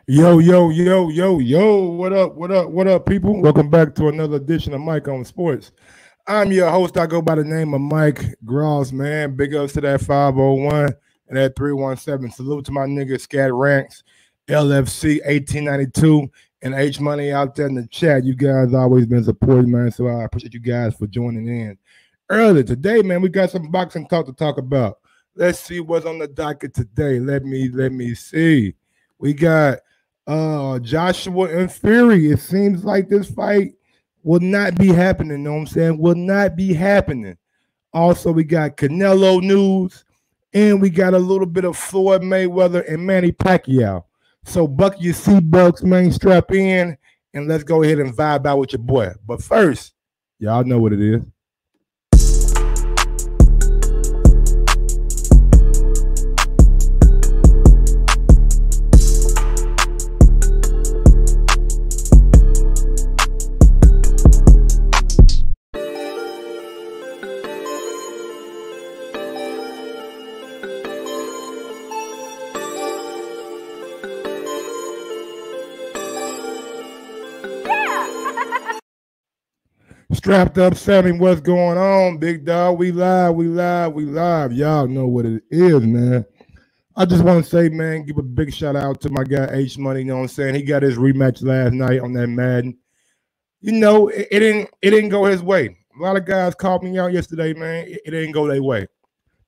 Yo, yo, yo, yo, yo. What up, what up, what up, people? Welcome back to another edition of Mike on Sports. I'm your host. I go by the name of Mike Gross, man. Big ups to that 501 and that 317. Salute to my nigga Scat Ranks, LFC 1892, and H Money out there in the chat. You guys always been supporting, man. So I appreciate you guys for joining in. Earlier today, man, we got some boxing talk to talk about. Let's see what's on the docket today. Let me see. We got Joshua and Fury. It seems like this fight will not be happening. Know what I'm saying? Will not be happening. Also, we got Canelo news, and we got a little bit of Floyd Mayweather and Manny Pacquiao. So buckle your seatbelts, man, strap in, and let's go ahead and vibe out with your boy. But first, y'all know what it is. Strapped up, Sammy, what's going on, big dog? We live. Y'all know what it is, man. I just want to say, man, give a big shout out to my guy H Money. You know what I'm saying? He got his rematch last night on that Madden. You know, it didn't go his way. A lot of guys called me out yesterday, man. It didn't go their way.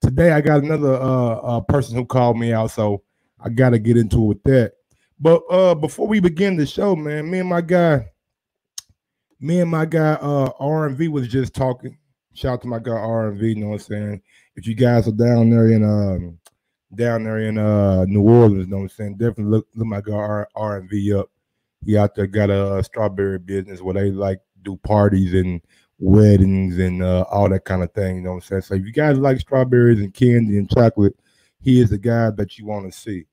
Today I got another person who called me out, so I got to get into it with that. But before we begin the show, man, me and my guy RMV was just talking. Shout out to my guy RMV, you know what I'm saying? If you guys are down there in New Orleans, you know what I'm saying? Definitely look my guy RMV up. He out there got a strawberry business where they like do parties and weddings and all that kind of thing, you know what I'm saying? So if you guys like strawberries and candy and chocolate, he is the guy that you want to see.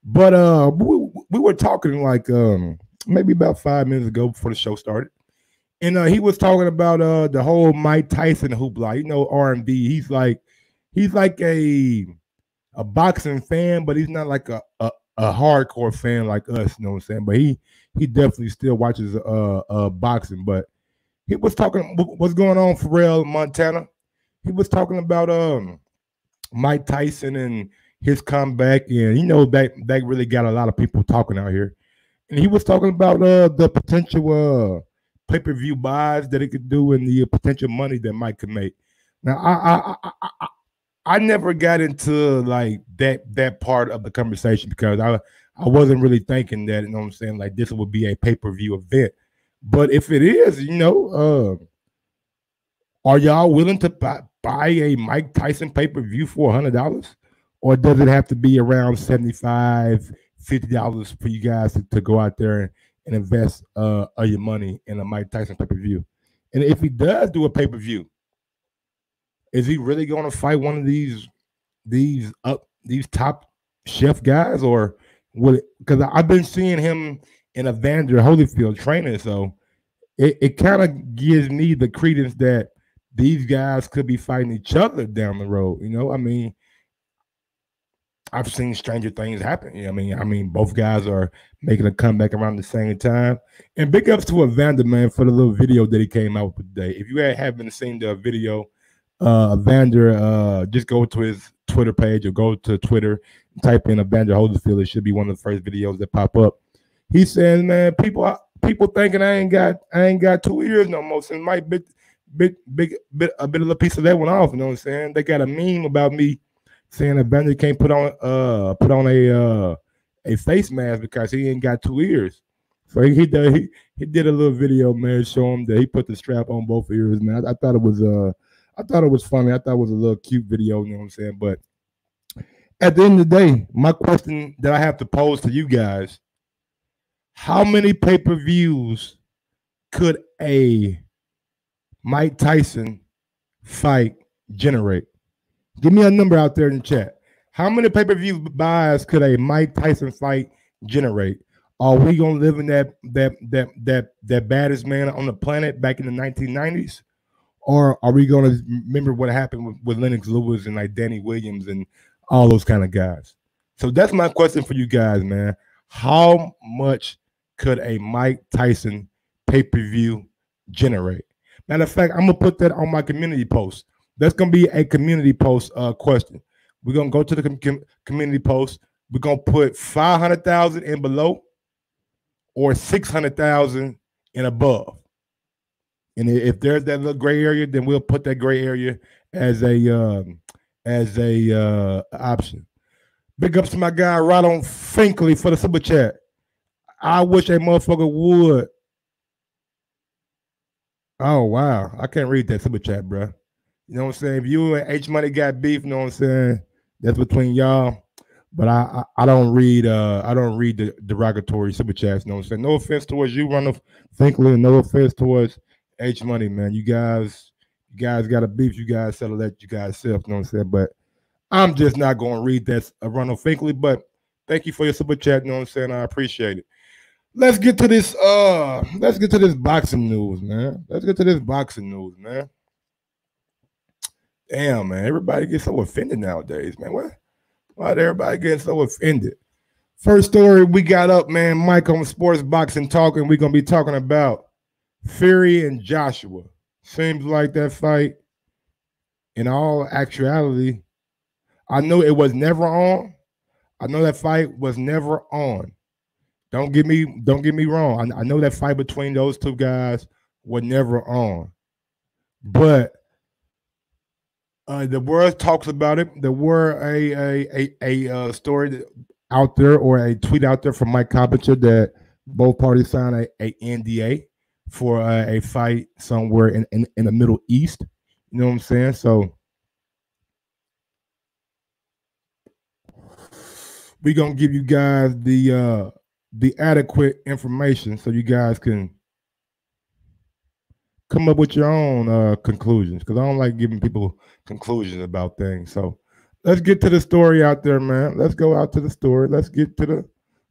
But we were talking like maybe about 5 minutes ago before the show started. And he was talking about the whole Mike Tyson hoopla. You know, R&B. He's like a boxing fan, but he's not like a hardcore fan like us. You know what I'm saying? But he definitely still watches boxing. But he was talking what's going on for real, Montana. He was talking about Mike Tyson and his comeback, and you know that really got a lot of people talking out here. And he was talking about the potential pay-per-view buys that it could do and the potential money that Mike could make. Now, I never got into like that part of the conversation because I wasn't really thinking that, you know what I'm saying, like this would be a pay-per-view event. But if it is, you know, are y'all willing to buy a Mike Tyson pay-per-view for $100? Or does it have to be around $75, $50 for you guys to go out there and invest your money in a Mike Tyson pay-per-view? And if he does do a pay-per-view, is he really going to fight one of these top chef guys, or will it? Because I've been seeing him in Evander Holyfield training, so it kind of gives me the credence that these guys could be fighting each other down the road. You know, I mean, I've seen stranger things happen. You know, I mean, both guys are making a comeback around the same time. And big ups to Evander, man, for the little video that he came out with today. If you haven't seen the video, Evander, just go to his Twitter page or go to Twitter, type in Evander Holyfield. It should be one of the first videos that pop up. He says, man, people thinking I ain't got 2 years no more. So it might bit a bit of a piece of that one off. You know what I'm saying? They got a meme about me saying Evander can't put on a face mask because he ain't got 2 ears. So he did a little video, man, show him that he put the strap on both ears, man. I thought it was funny. I thought it was a little cute video, you know what I'm saying? But at the end of the day, my question that I have to pose to you guys: how many pay-per-views could a Mike Tyson fight generate? Give me a number out there in the chat. How many pay-per-view buys could a Mike Tyson fight generate? Are we gonna live in that baddest man on the planet back in the 1990s, or are we gonna remember what happened with Lennox Lewis and like Danny Williams and all those kind of guys? So that's my question for you guys, man. How much could a Mike Tyson pay-per-view generate? Matter of fact, I'm gonna put that on my community post. That's gonna be a community post question. We're gonna go to the community post. We're gonna put 500,000 and below, or 600,000 and above. And if there's that little gray area, then we'll put that gray area as a option. Big ups to my guy Ronald Finkley for the super chat. I wish a motherfucker would. Oh wow, I can't read that super chat, bro. You know what I'm saying? If you and H Money got beef, you know what I'm saying? That's between y'all. But I don't read the derogatory super chats. You know what I'm saying? No offense towards you, Ronald Finkley, and no offense towards H Money, man. You guys got a beef. You guys settle that you guys self. You know what I'm saying? But I'm just not going to read that, Ronald Finkley. But thank you for your super chat. You know what I'm saying? I appreciate it. Let's get to this. Let's get to this boxing news, man. Damn, man. Everybody gets so offended nowadays, man. What? Why everybody getting so offended? First story we got up, man. Mike on Sports Boxing Talk, and we're gonna be talking about Fury and Joshua. Seems like that fight, in all actuality, I know it was never on. I know that fight was never on. Don't get me wrong. I know that fight between those two guys was never on. But the world talks about it. There were a story out there, or a tweet out there from Mike Carpenter, that both parties signed a NDA for a fight somewhere in the Middle East. You know what I'm saying? So we're gonna give you guys the adequate information so you guys can come up with your own conclusions, because I don't like giving people conclusions about things. So let's get to the story out there, man. Let's go out to the story. Let's get to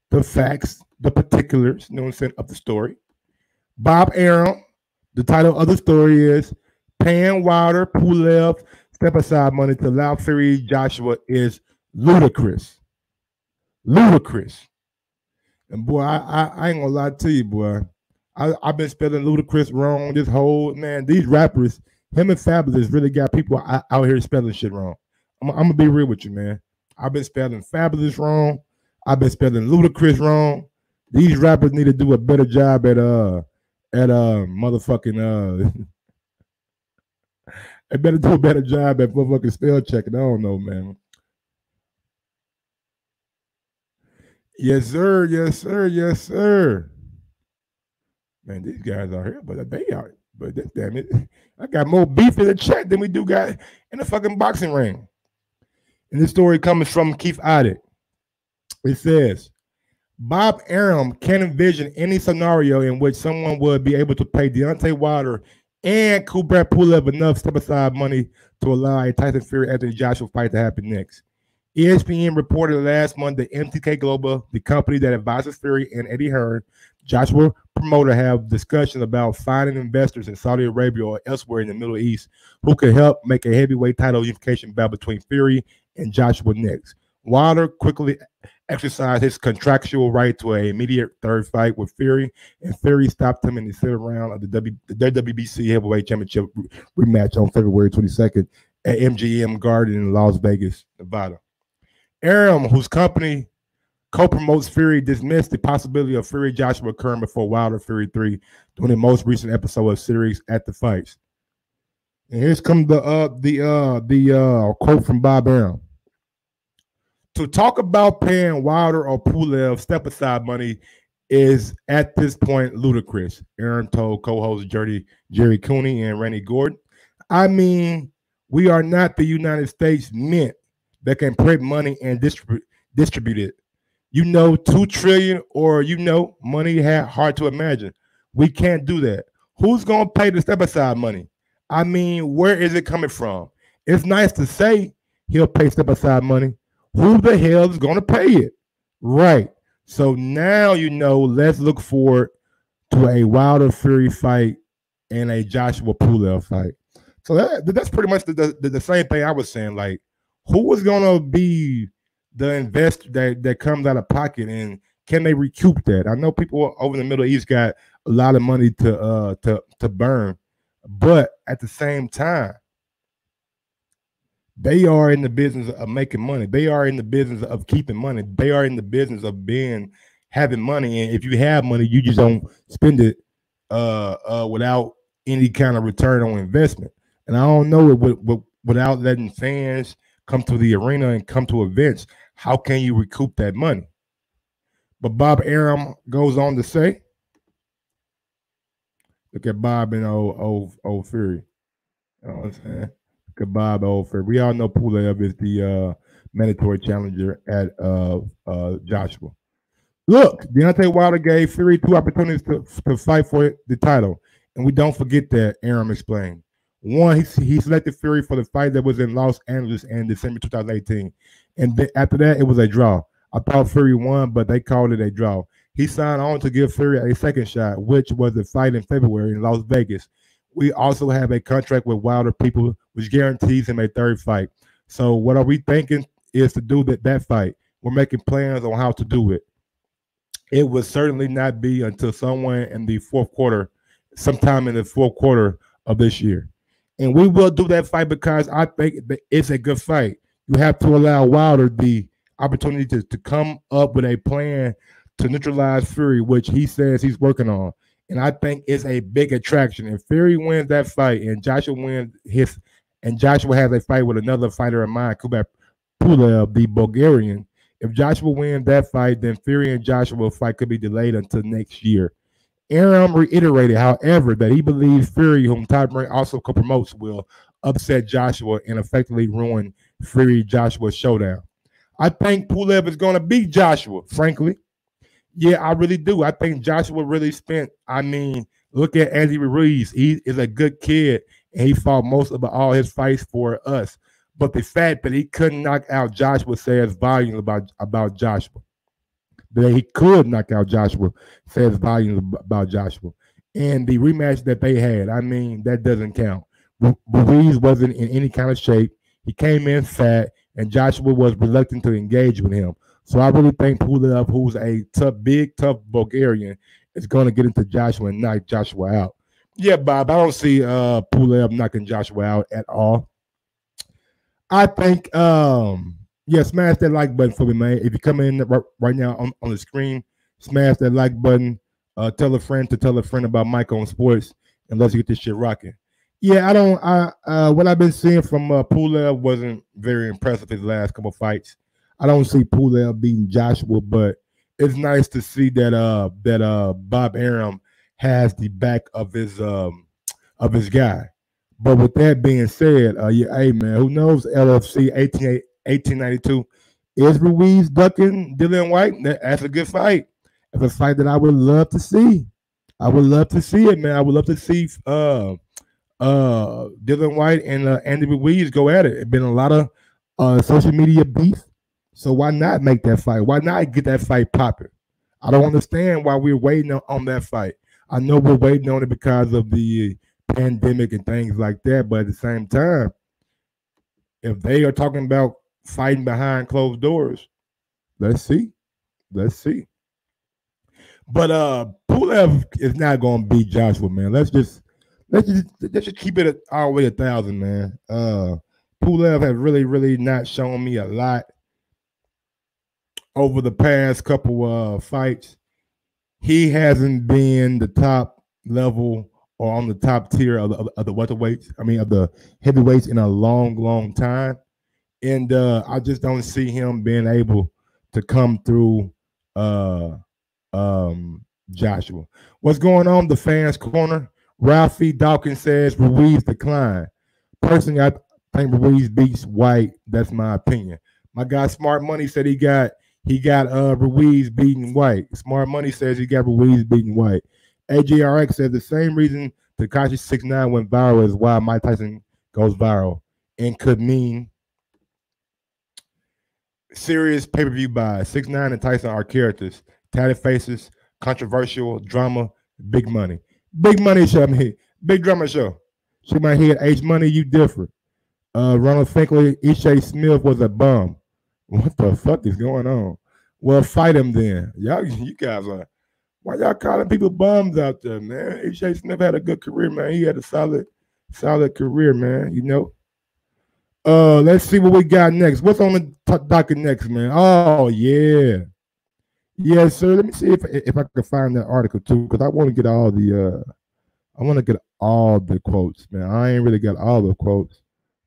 the facts, the particulars, you know what I'm saying, of the story. Bob Arum, the title of the story is Paying Wilder Pulev Step Aside Money to Allow Fury Joshua is ludicrous. Ludicrous. And boy, I ain't gonna lie to you, boy. I've been spelling ludicrous wrong this whole, man. These rappers, him and Fabulous, really got people out here spelling shit wrong. I'm gonna be real with you, man. I've been spelling Fabulous wrong. I've been spelling ludicrous wrong. These rappers need to do a better job at motherfucking they better do a better job at motherfucking spell checking. I don't know, man. Yes, sir. Yes, sir. Yes, sir. Man, these guys are here, but they are. But damn it, I got more beef in the chat than we do got in the fucking boxing ring. And this story comes from Keith Addick. It says, Bob Arum can't envision any scenario in which someone would be able to pay Deontay Wilder and Kubrat Pulev enough step-aside money to allow a Tyson Fury Anthony Joshua fight to happen next. ESPN reported last month that MTK Global, the company that advises Fury and Eddie Hearn, Joshua promoter, have discussions about finding investors in Saudi Arabia or elsewhere in the Middle East who could help make a heavyweight title unification bout between Fury and Joshua next. Wilder quickly exercised his contractual right to an immediate third fight with Fury, and Fury stopped him in the third round of the WBC Heavyweight Championship rematch on February 22nd at MGM Garden in Las Vegas, Nevada. Arum, whose company co-promotes Fury, dismissed the possibility of Fury Joshua occurring before Wilder Fury 3 during the most recent episode of series At the Fights. And here's come the quote from Bob Arum. To talk about paying Wilder or Pulev step-aside money is at this point ludicrous, Arum told co-hosts Jerry Cooney and Randy Gordon. I mean, we are not the United States Mint that can print money and distribute it. You know, $2 trillion, or money hard to imagine. We can't do that. Who's gonna pay the step-aside money? I mean, where is it coming from? It's nice to say he'll pay step-aside money. Who the hell is gonna pay it? Right. So now let's look forward to a Wilder Fury fight and a Joshua Pulev fight. So that's pretty much the same thing I was saying. Like, who was gonna be the investor that comes out of pocket and Can they recoup that? I know people over in the Middle East got a lot of money to burn, but at the same time, they are in the business of making money. They are in the business of keeping money. They are in the business of having money. And if you have money, you just don't spend it without any kind of return on investment. And I don't know without letting fans come to the arena and come to events, how can you recoup that money? But Bob Arum goes on to say, look at Bob and old Fury. You know what I'm saying? Look at Bob old Fury. We all know Pulev is the mandatory challenger at Joshua. Look, Deontay Wilder gave Fury 2 opportunities to fight for the title. And we don't forget that, Arum explained. One, he selected Fury for the fight that was in Los Angeles in December 2018. And then after that, it was a draw. I thought Fury won, but they called it a draw. He signed on to give Fury a second shot, which was the fight in February in Las Vegas. We also have a contract with Wilder people, which guarantees him a third fight. So what are we thinking is to do that fight? We're making plans on how to do it. It will certainly not be until someone in the fourth quarter, sometime in the fourth quarter of this year. And we will do that fight because I think it's a good fight. You have to allow Wilder the opportunity to come up with a plan to neutralize Fury, which he says he's working on. And I think it's a big attraction. If Fury wins that fight and Joshua Joshua has a fight with another fighter in mind, Kubrat Pulev, the Bulgarian, if Joshua wins that fight, then Fury and Joshua fight could be delayed until next year. Arum reiterated, however, that he believes Fury, whom Top Rank also co-promotes, will upset Joshua and effectively ruin Fury-Joshua showdown. I think Pulev is going to beat Joshua, frankly. Yeah, I really do. I think Joshua really look at Andy Ruiz. He is a good kid, and he fought most of all his fights for us. But the fact that he couldn't knock out Joshua says volumes about Joshua. That he could knock out Joshua says volumes about Joshua. And the rematch that they had, that doesn't count. Ruiz wasn't in any kind of shape. He came in fat, and Joshua was reluctant to engage with him. So I really think Pulev, who's a big, tough Bulgarian, is going to get into Joshua and knock Joshua out. Yeah, Bob, I don't see Pulev knocking Joshua out at all. I think, smash that like button for me, man. If you come in right now on the screen, smash that like button. Tell a friend to tell a friend about Mike on Sports, and let's get this shit rocking. Yeah, what I've been seeing from Pulev wasn't very impressive his last couple fights. I don't see Pulev beating Joshua, but it's nice to see that Bob Arum has the back of his guy. But with that being said, hey man, who knows? LFC 1892 is Ruiz ducking Dillian White. That's a good fight. It's a fight that I would love to see. I would love to see it, man. I would love to see Dillian White and Andy Ruiz go at it. It's been a lot of social media beef. So why not make that fight? Why not get that fight popping? I don't understand why we're waiting on that fight. I know we're waiting on it because of the pandemic and things like that, but at the same time, if they are talking about fighting behind closed doors, let's see. But Pulev is not going to beat Joshua, man. Let's just keep it all the way 1,000, man. Pulev has really not shown me a lot over the past couple fights. He hasn't been the top level or on the top tier of the welterweights. Of the heavyweights in a long time. And I just don't see him being able to come through Joshua. What's going on? The fans' corner. Ralphie Dawkins says Ruiz decline. Personally, I think Ruiz beats White. That's my opinion. My guy Smart Money said he got Ruiz beating White. Smart Money says he got Ruiz beating White. AJRX says the same reason Tekashi 6ix9ine went viral is why Mike Tyson goes viral, and could mean serious pay-per-view buys. 6ix9ine and Tyson are characters, tatted faces, controversial drama, big money. Big money show. Big drama show. Shake my head, H Money, you different. Ronald Finkley, Ishay Smith was a bum. What the fuck is going on? Well, fight him then. Y'all, you guys are. Why y'all calling people bums out there, man? AJ Smith had a good career, man. He had a solid career, man. You know. Let's see what we got next. What's on the docket next, man? Oh yeah, yes, sir. Let me see if I can find that article too, because I want to get all the I want to get all the quotes, man. I ain't really got all the quotes,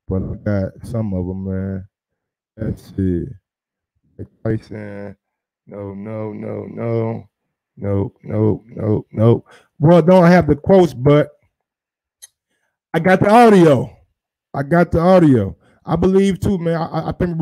but I got some of them, man. Let's see. Tyson. No, no, no, no. No, no, no, no. Well, don't have the quotes, but I got the audio. I got the audio. I believe too, man. I think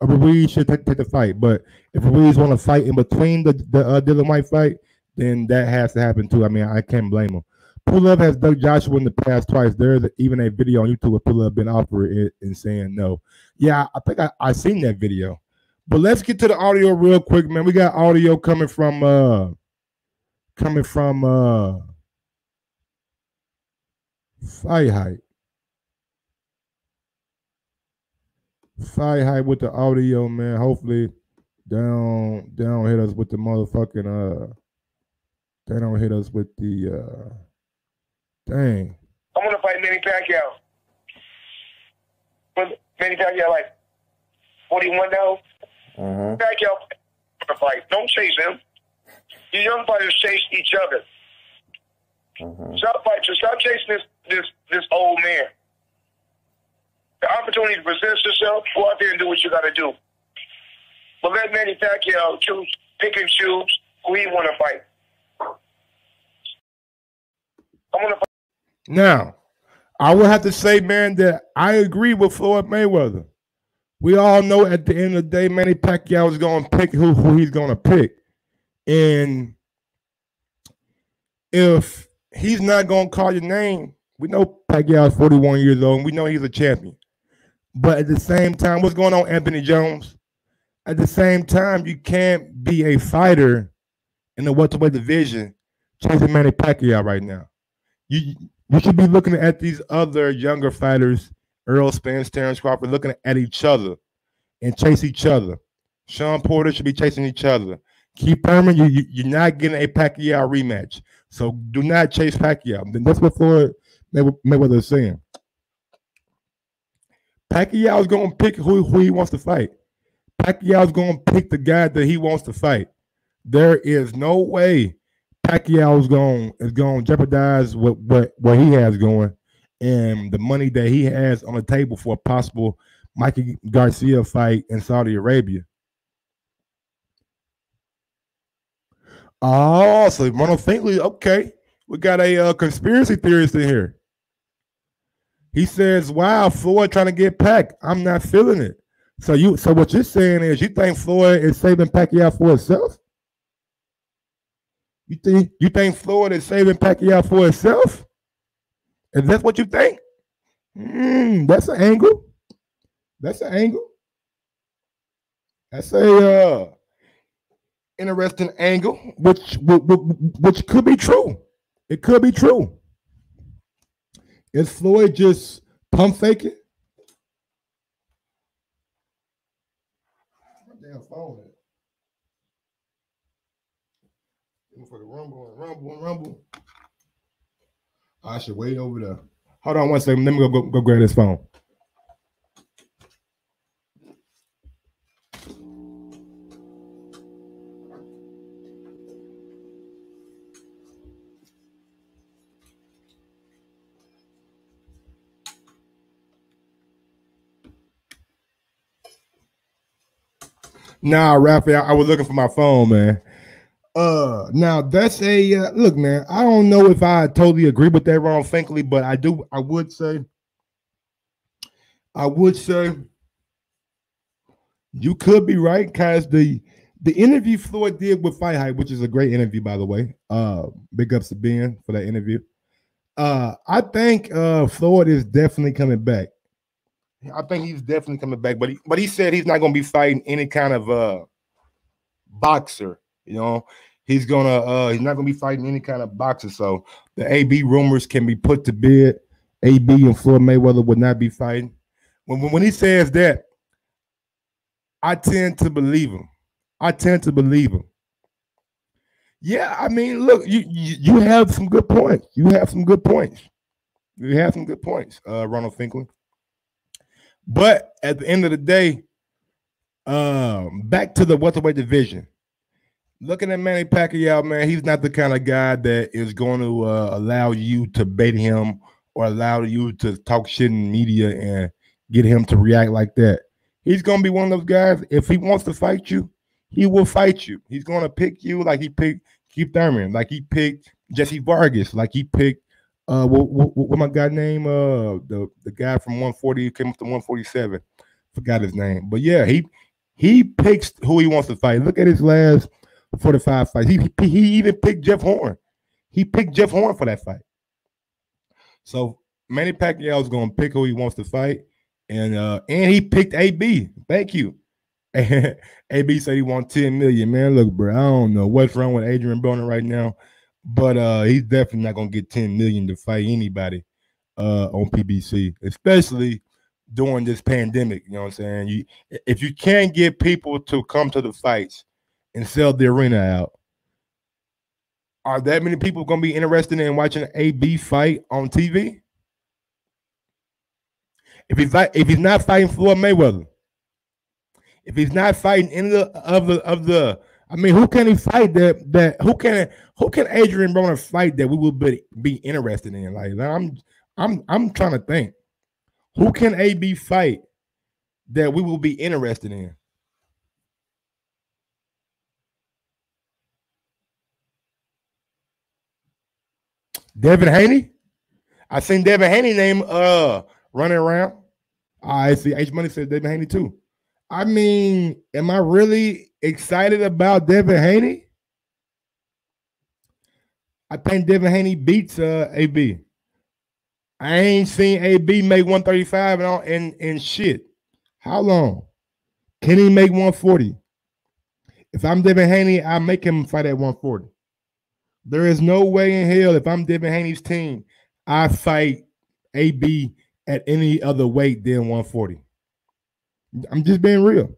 Ruiz should take the fight, but if Ruiz want to fight in between the Dylan White fight, then that has to happen too. I mean, I can't blame him. Pulev has dug Joshua in the past twice. There's even a video on YouTube of Pulev been offered it and saying no. Yeah, I think I seen that video. But let's get to the audio real quick, man. We got audio coming from Fight Hype. Fight Hype with the audio, man. Hopefully they don't hit us with the motherfucking they don't hit us with the dang. I'm gonna fight Manny Pacquiao. But Manny Pacquiao like 41 now. Pacquiao to fight. Don't chase him. You young fighters chase each other. Stop chasing this old man. The opportunity presents itself. Go out there and do what you got to do. But let Manny Pacquiao pick and choose who he want to fight. I'm gonna fight. Now, I would have to say, man, that I agree with Floyd Mayweather. We all know at the end of the day, Manny Pacquiao is going to pick who he's going to pick. And if he's not going to call your name, we know Pacquiao is 41 years old, and we know he's a champion. But at the same time, what's going on, Anthony Jones? At the same time, you can't be a fighter in the welterweight division chasing Manny Pacquiao right now. You should be looking at these other younger fighters, Earl Spence, Terrence Crawford, looking at each other and chase each other. Sean Porter should be chasing each other. Keith Thurman, you're not getting a Pacquiao rematch. So do not chase Pacquiao. Then that's what Floyd Mayweather is saying. Pacquiao is going to pick who he wants to fight. Pacquiao is going to pick the guy that he wants to fight. There is no way Pacquiao is going to jeopardize what he has going and the money that he has on the table for a possible Mikey Garcia fight in Saudi Arabia. Oh, so Ronald Finkley, okay. We got a conspiracy theorist in here. He says, wow, Floyd trying to get Pac. I'm not feeling it. So what you're saying is you think Floyd is saving Pacquiao for himself? You think Floyd is saving Pacquiao for himself? Is that what you think? That's an angle. That's an angle. That's a interesting angle, which could be true. It could be true. Is Floyd just pump faking? My damn phone. Rumble. I should wait over there. Hold on one second. Let me go grab this phone. Nah, Raphael, I was looking for my phone, man. Now that's a look, man. I don't know if I totally agree with that, Ron Finkley, but I would say you could be right, because the interview Floyd did with Fight Hype, which is a great interview, by the way. Big ups to Ben for that interview. I think Floyd is definitely coming back. I think he's definitely coming back, but he said he's not going to be fighting any kind of boxer. You know, he's not gonna be fighting any kind of boxer. So the AB rumors can be put to bed. AB and Floyd Mayweather would not be fighting. When he says that, I tend to believe him. I tend to believe him. Yeah, I mean, look, you have some good points. You have some good points. Ronald Finkley. But at the end of the day, back to the welterweight division. Looking at Manny Pacquiao, man, he's not the kind of guy that is going to allow you to bait him or allow you to talk shit in media and get him to react like that. He's going to be one of those guys, if he wants to fight you, he will fight you. He's going to pick you like he picked Keith Thurman, like he picked Jesse Vargas, like he picked, what my guy name? The guy from 140 came up to 147. Forgot his name. But yeah, he picks who he wants to fight. Look at his last 45 fights. He even picked Jeff Horn. He picked Jeff Horn for that fight. So Manny Pacquiao is going to pick who he wants to fight, and he picked AB. Thank you. AB said he wants 10 million. Man, look, bro, I don't know what's wrong with Adrian Broner right now, but he's definitely not going to get 10 million to fight anybody on PBC, especially during this pandemic. You know what I'm saying? If you can't get people to come to the fights and sell the arena out, are that many people going to be interested in watching an AB fight on TV? If he's not fighting Floyd Mayweather, if he's not fighting any of the, I mean, who can he fight who can Adrian Broner fight that we will be interested in? Like I'm trying to think, who can AB fight that we will be interested in? Devin Haney? I seen Devin Haney name running around. I see H Money said Devin Haney too. I mean, am I really excited about Devin Haney? I think Devin Haney beats AB. I ain't seen AB make 135 and shit. How long? Can he make 140? If I'm Devin Haney, I make him fight at 140. There is no way in hell, if I'm Devin Haney's team, I fight AB at any other weight than 140. I'm just being real.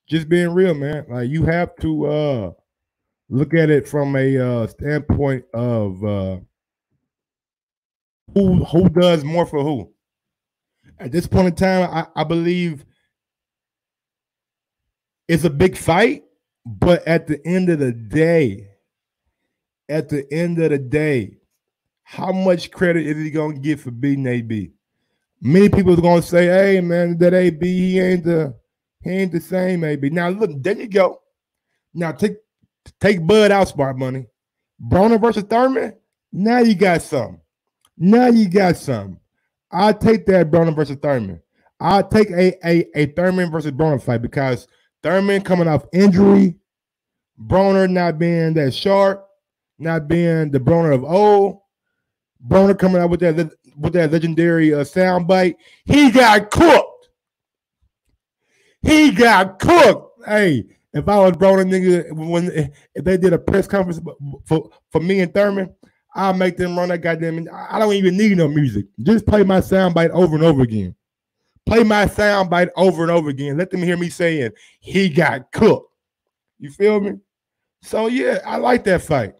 Just being real, man. Like, you have to look at it from a standpoint of who does more for who. At this point in time, I believe it's a big fight, but at the end of the day, how much credit is he gonna get for beating AB? Many people are gonna say, "Hey, man, that AB he ain't the same AB." Now look, there you go. Now take Bud out, smart money. Broner versus Thurman. Now you got something. I'll take that Broner versus Thurman. I'll take a Thurman versus Broner fight because Thurman coming off injury, Broner not being that sharp, not being the Broner of old. Broner coming out with that legendary soundbite. He got cooked. Hey, if I was Broner, nigga, if they did a press conference for me and Thurman, I'll make them run that goddamn. I don't even need no music. Just play my soundbite over and over again. Let them hear me saying he got cooked. You feel me? So yeah, I like that fight.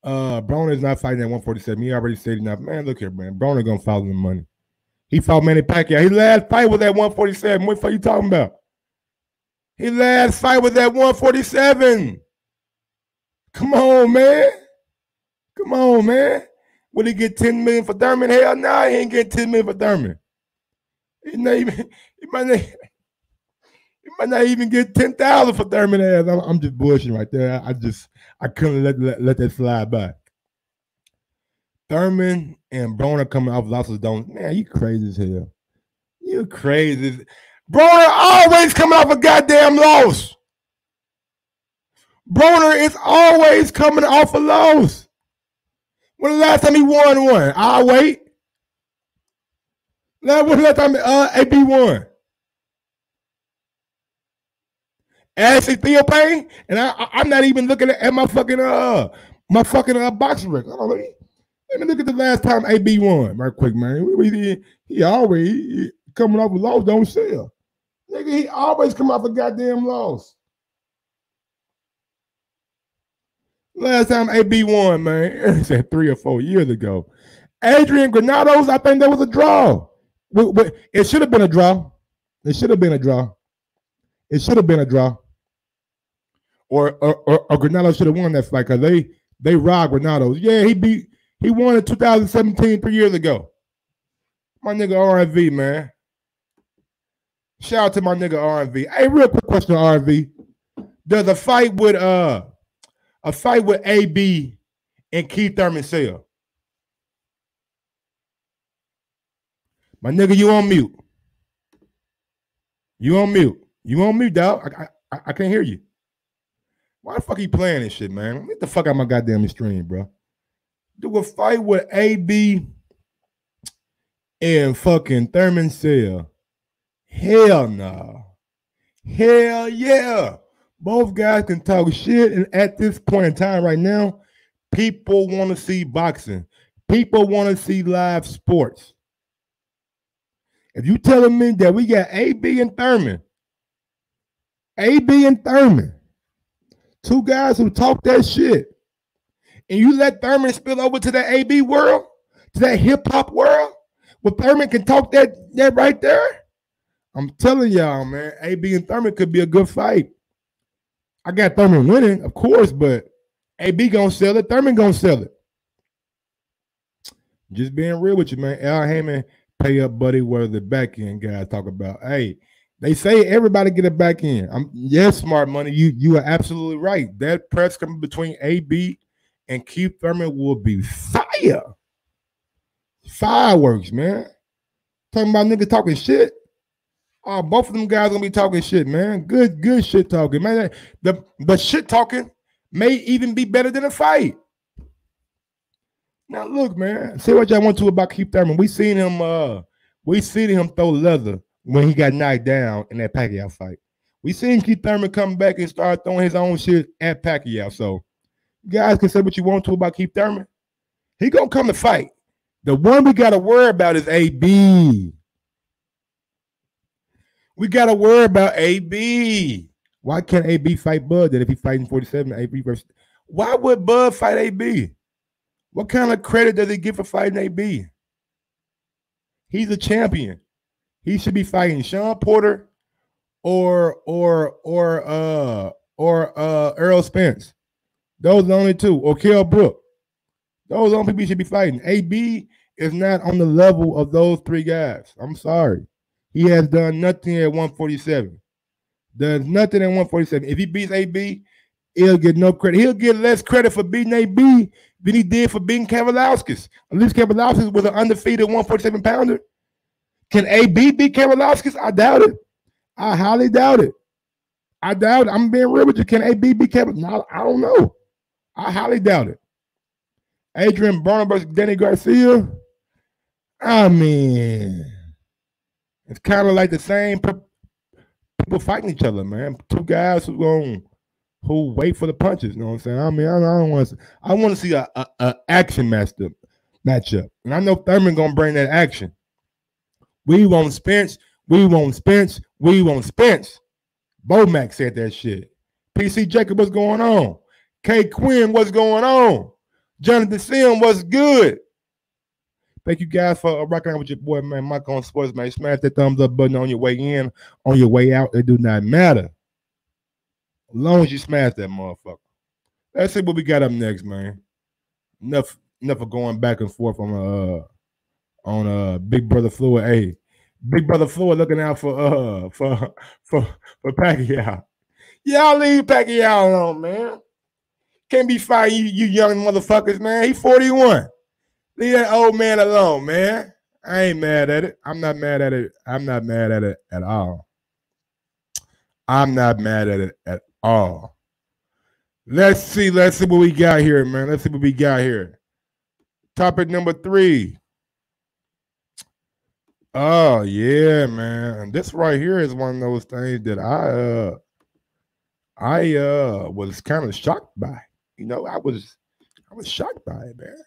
Broner is not fighting at 147. He already said enough. Man, look here, man. Broner gonna follow the money. He fought Manny Pacquiao. His last fight was at 147. What the fuck are you talking about? His last fight was at 147. Come on, man. Would he get 10 million for Thurman? Hell no, he ain't getting 10 million for Thurman. He might not even get 10,000 for Thurman ass. I'm just bullshitting right there. I couldn't let that slide by. Thurman and Broner coming off losses don't. Man, you crazy as hell. You crazy. Broner always coming off a goddamn loss. Broner is always coming off a loss. When the last time he won one? I'll wait. When the last time AB won? Ashley Theo Payne, and I'm not even looking at my fucking boxing record. Let me look at the last time AB won right quick, man. He always coming off a loss, don't sell. Nigga, he always come off a goddamn loss. Last time AB won, man, he said 3 or 4 years ago. Adrian Granados, I think that was a draw. It should have been a draw. It should have been a draw. It should have been a draw. Or Granados should have won that fight because they robbed Granados. Yeah, he won in 2017, 3 years ago. My nigga RV, man. Shout out to my nigga RV. Hey, real quick question, RV. Does a fight with AB and Keith Thurman sell? My nigga, you on mute. You on mute. You on mute, dog. I can't hear you. Why the fuck you playing this shit, man? Get the fuck out of my goddamn stream, bro. Do a fight with AB and fucking Thurman sell? Hell no. Hell yeah. Both guys can talk shit, and at this point in time right now, people want to see boxing. People want to see live sports. If you telling me that we got AB and Thurman, two guys who talk that shit, and you let Thurman spill over to that AB world, to that hip-hop world, where Thurman can talk that right there, I'm telling y'all, man, AB and Thurman could be a good fight. I got Thurman winning, of course, but AB gonna sell it. Thurman gonna sell it. Just being real with you, man. Al Heyman pay up, buddy, where the back end guys talk about. Hey, they say everybody get a back end. Yes, smart money. You are absolutely right. That press coming between AB and Keith Thurman will be fire. Fireworks, man. Talking about niggas talking shit. Oh, both of them guys gonna be talking shit, man. Good shit talking, man. The shit talking may even be better than a fight. Now look, man. Say what y'all want to about Keith Thurman. We seen him throw leather when he got knocked down in that Pacquiao fight. We seen Keith Thurman come back and start throwing his own shit at Pacquiao. So you guys can say what you want to about Keith Thurman. He gonna come to fight. The one we gotta worry about is AB. We got to worry about AB. Why can't AB fight Bud then if he's fighting 47? AB versus. Why would Bud fight AB? What kind of credit does he get for fighting AB? He's a champion. He should be fighting Sean Porter or Earl Spence. Those are the only two. Or Kell Brook. Those are the only people he should be fighting. AB is not on the level of those three guys. I'm sorry. He has done nothing at 147. Does nothing at 147. If he beats AB, he'll get no credit. He'll get less credit for beating AB than he did for beating Kavaliauskas. At least Kavaliauskas was an undefeated 147 pounder. Can AB beat Kavaliauskas? I doubt it. I highly doubt it. I doubt it. I'm being real with you. Can AB beat Kavaliauskas? No, I don't know. I highly doubt it. Adrian Broner versus Danny Garcia. I mean, it's kind of like the same people fighting each other, man. Two guys who wait for the punches. You know what I'm saying? I mean, I don't want to. I want to see a action matchup, and I know Thurman gonna bring that action. We want Spence. We want Spence. We want Spence. Bomac said that shit. PC Jacob, what's going on? K Quinn, what's going on? Jonathan Sim, what's good? Thank you guys for rocking out with your boy, man. Mike on Sports, man. Smash that thumbs up button on your way in, on your way out. It do not matter. As long as you smash that motherfucker. Let's see what we got up next, man. Enough of going back and forth on Big Brother Floyd. Hey, Big Brother Floyd looking out for Pacquiao. Y'all leave Pacquiao alone, man. Can't be fighting you young motherfuckers, man. He 41. Leave that old man alone, man. I ain't mad at it. I'm not mad at it. I'm not mad at it at all. I'm not mad at it at all. Let's see what we got here, man. Let's see what we got here. Topic number 3. Oh, yeah, man. This right here is one of those things that I was kind of shocked by. You know, I was shocked by it, man.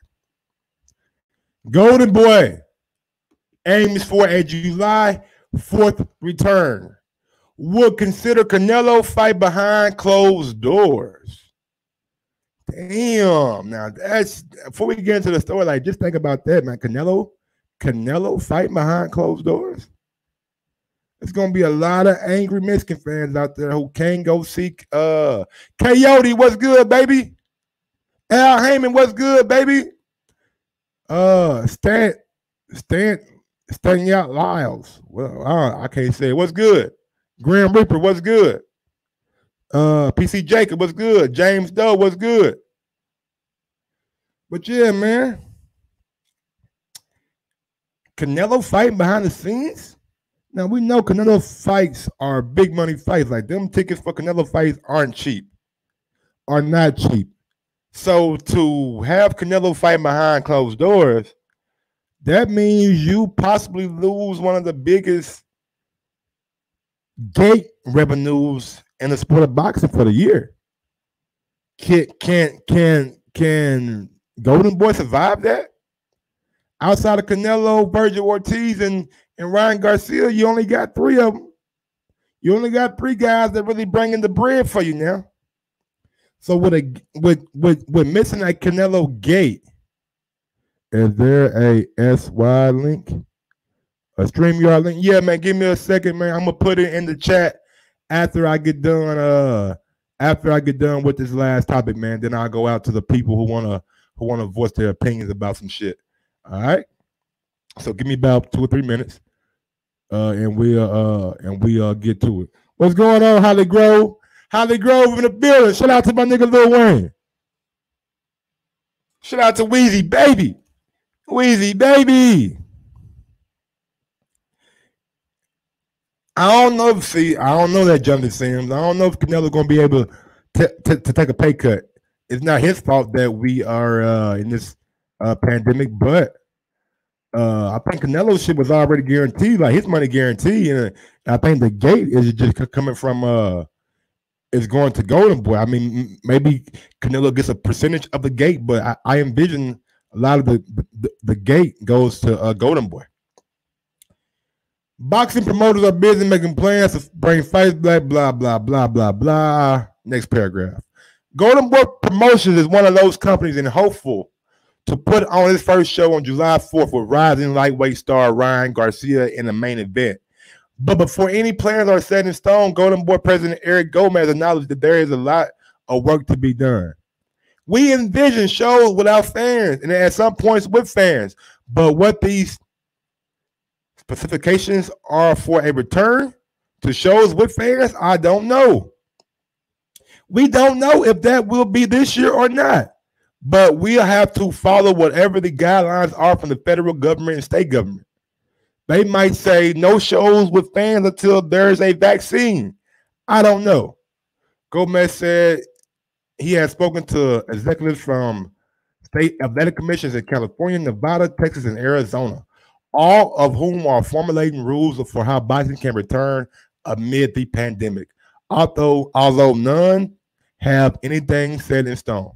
Golden Boy aims for a July 4th return. would consider Canelo fight behind closed doors. Damn. Now that's before we get into the story, like just think about that, man. Canelo fighting behind closed doors. There's gonna be a lot of angry Mexican fans out there who can't go see Coyote, what's good, baby? Al Heyman, what's good, baby? Staniot Lyles. Well, I can't say what's good. Graham Reaper, what's good? PC Jacob, what's good? James Doe, what's good? But yeah, man. Canelo fighting behind the scenes? Now we know Canelo fights are big money fights. Like them tickets for Canelo fights aren't cheap. Are not cheap. So to have Canelo fighting behind closed doors, that means you possibly lose one of the biggest gate revenues in the sport of boxing for the year. Can Golden Boy survive that? Outside of Canelo, Virgil Ortiz, and Ryan Garcia, you only got 3 of them. You only got 3 guys that really bringing the bread for you now. So with missing a Canelo gate, is there a SY link? A StreamYard link? Yeah, man, give me a second, man. I'm gonna put it in the chat after I get done. After I get done with this last topic, man, then I'll go out to the people who wanna voice their opinions about some shit. All right. So give me about 2 or 3 minutes, and we'll get to it. What's going on, Holly Grove? Holly Grove in the building. Shout out to my nigga Lil Wayne. Shout out to Weezy Baby. Weezy Baby. I don't know that Jonathan Sims. I don't know if Canelo's gonna be able to take a pay cut. It's not his fault that we are in this pandemic, but I think Canelo's shit was already guaranteed, like his money guaranteed, and I think the gate is just coming from is going to Golden Boy. I mean, maybe Canelo gets a percentage of the gate, but I envision a lot of the gate goes to Golden Boy. Boxing promoters are busy making plans to bring fights back, blah, blah, blah, blah, blah. Next paragraph. Golden Boy Promotions is one of those companies and hopeful to put on his first show on July 4th with rising lightweight star Ryan Garcia in the main event. But before any plans are set in stone, Golden Boy President Eric Gomez acknowledged that there is a lot of work to be done. We envision shows without fans and at some points with fans, but what these specifications are for a return to shows with fans, I don't know. We don't know if that will be this year or not, but we'll have to follow whatever the guidelines are from the federal government and state government. They might say no shows with fans until there's a vaccine. I don't know. Gomez said he has spoken to executives from state athletic commissions in California, Nevada, Texas, and Arizona, all of whom are formulating rules for how boxing can return amid the pandemic, although none have anything set in stone.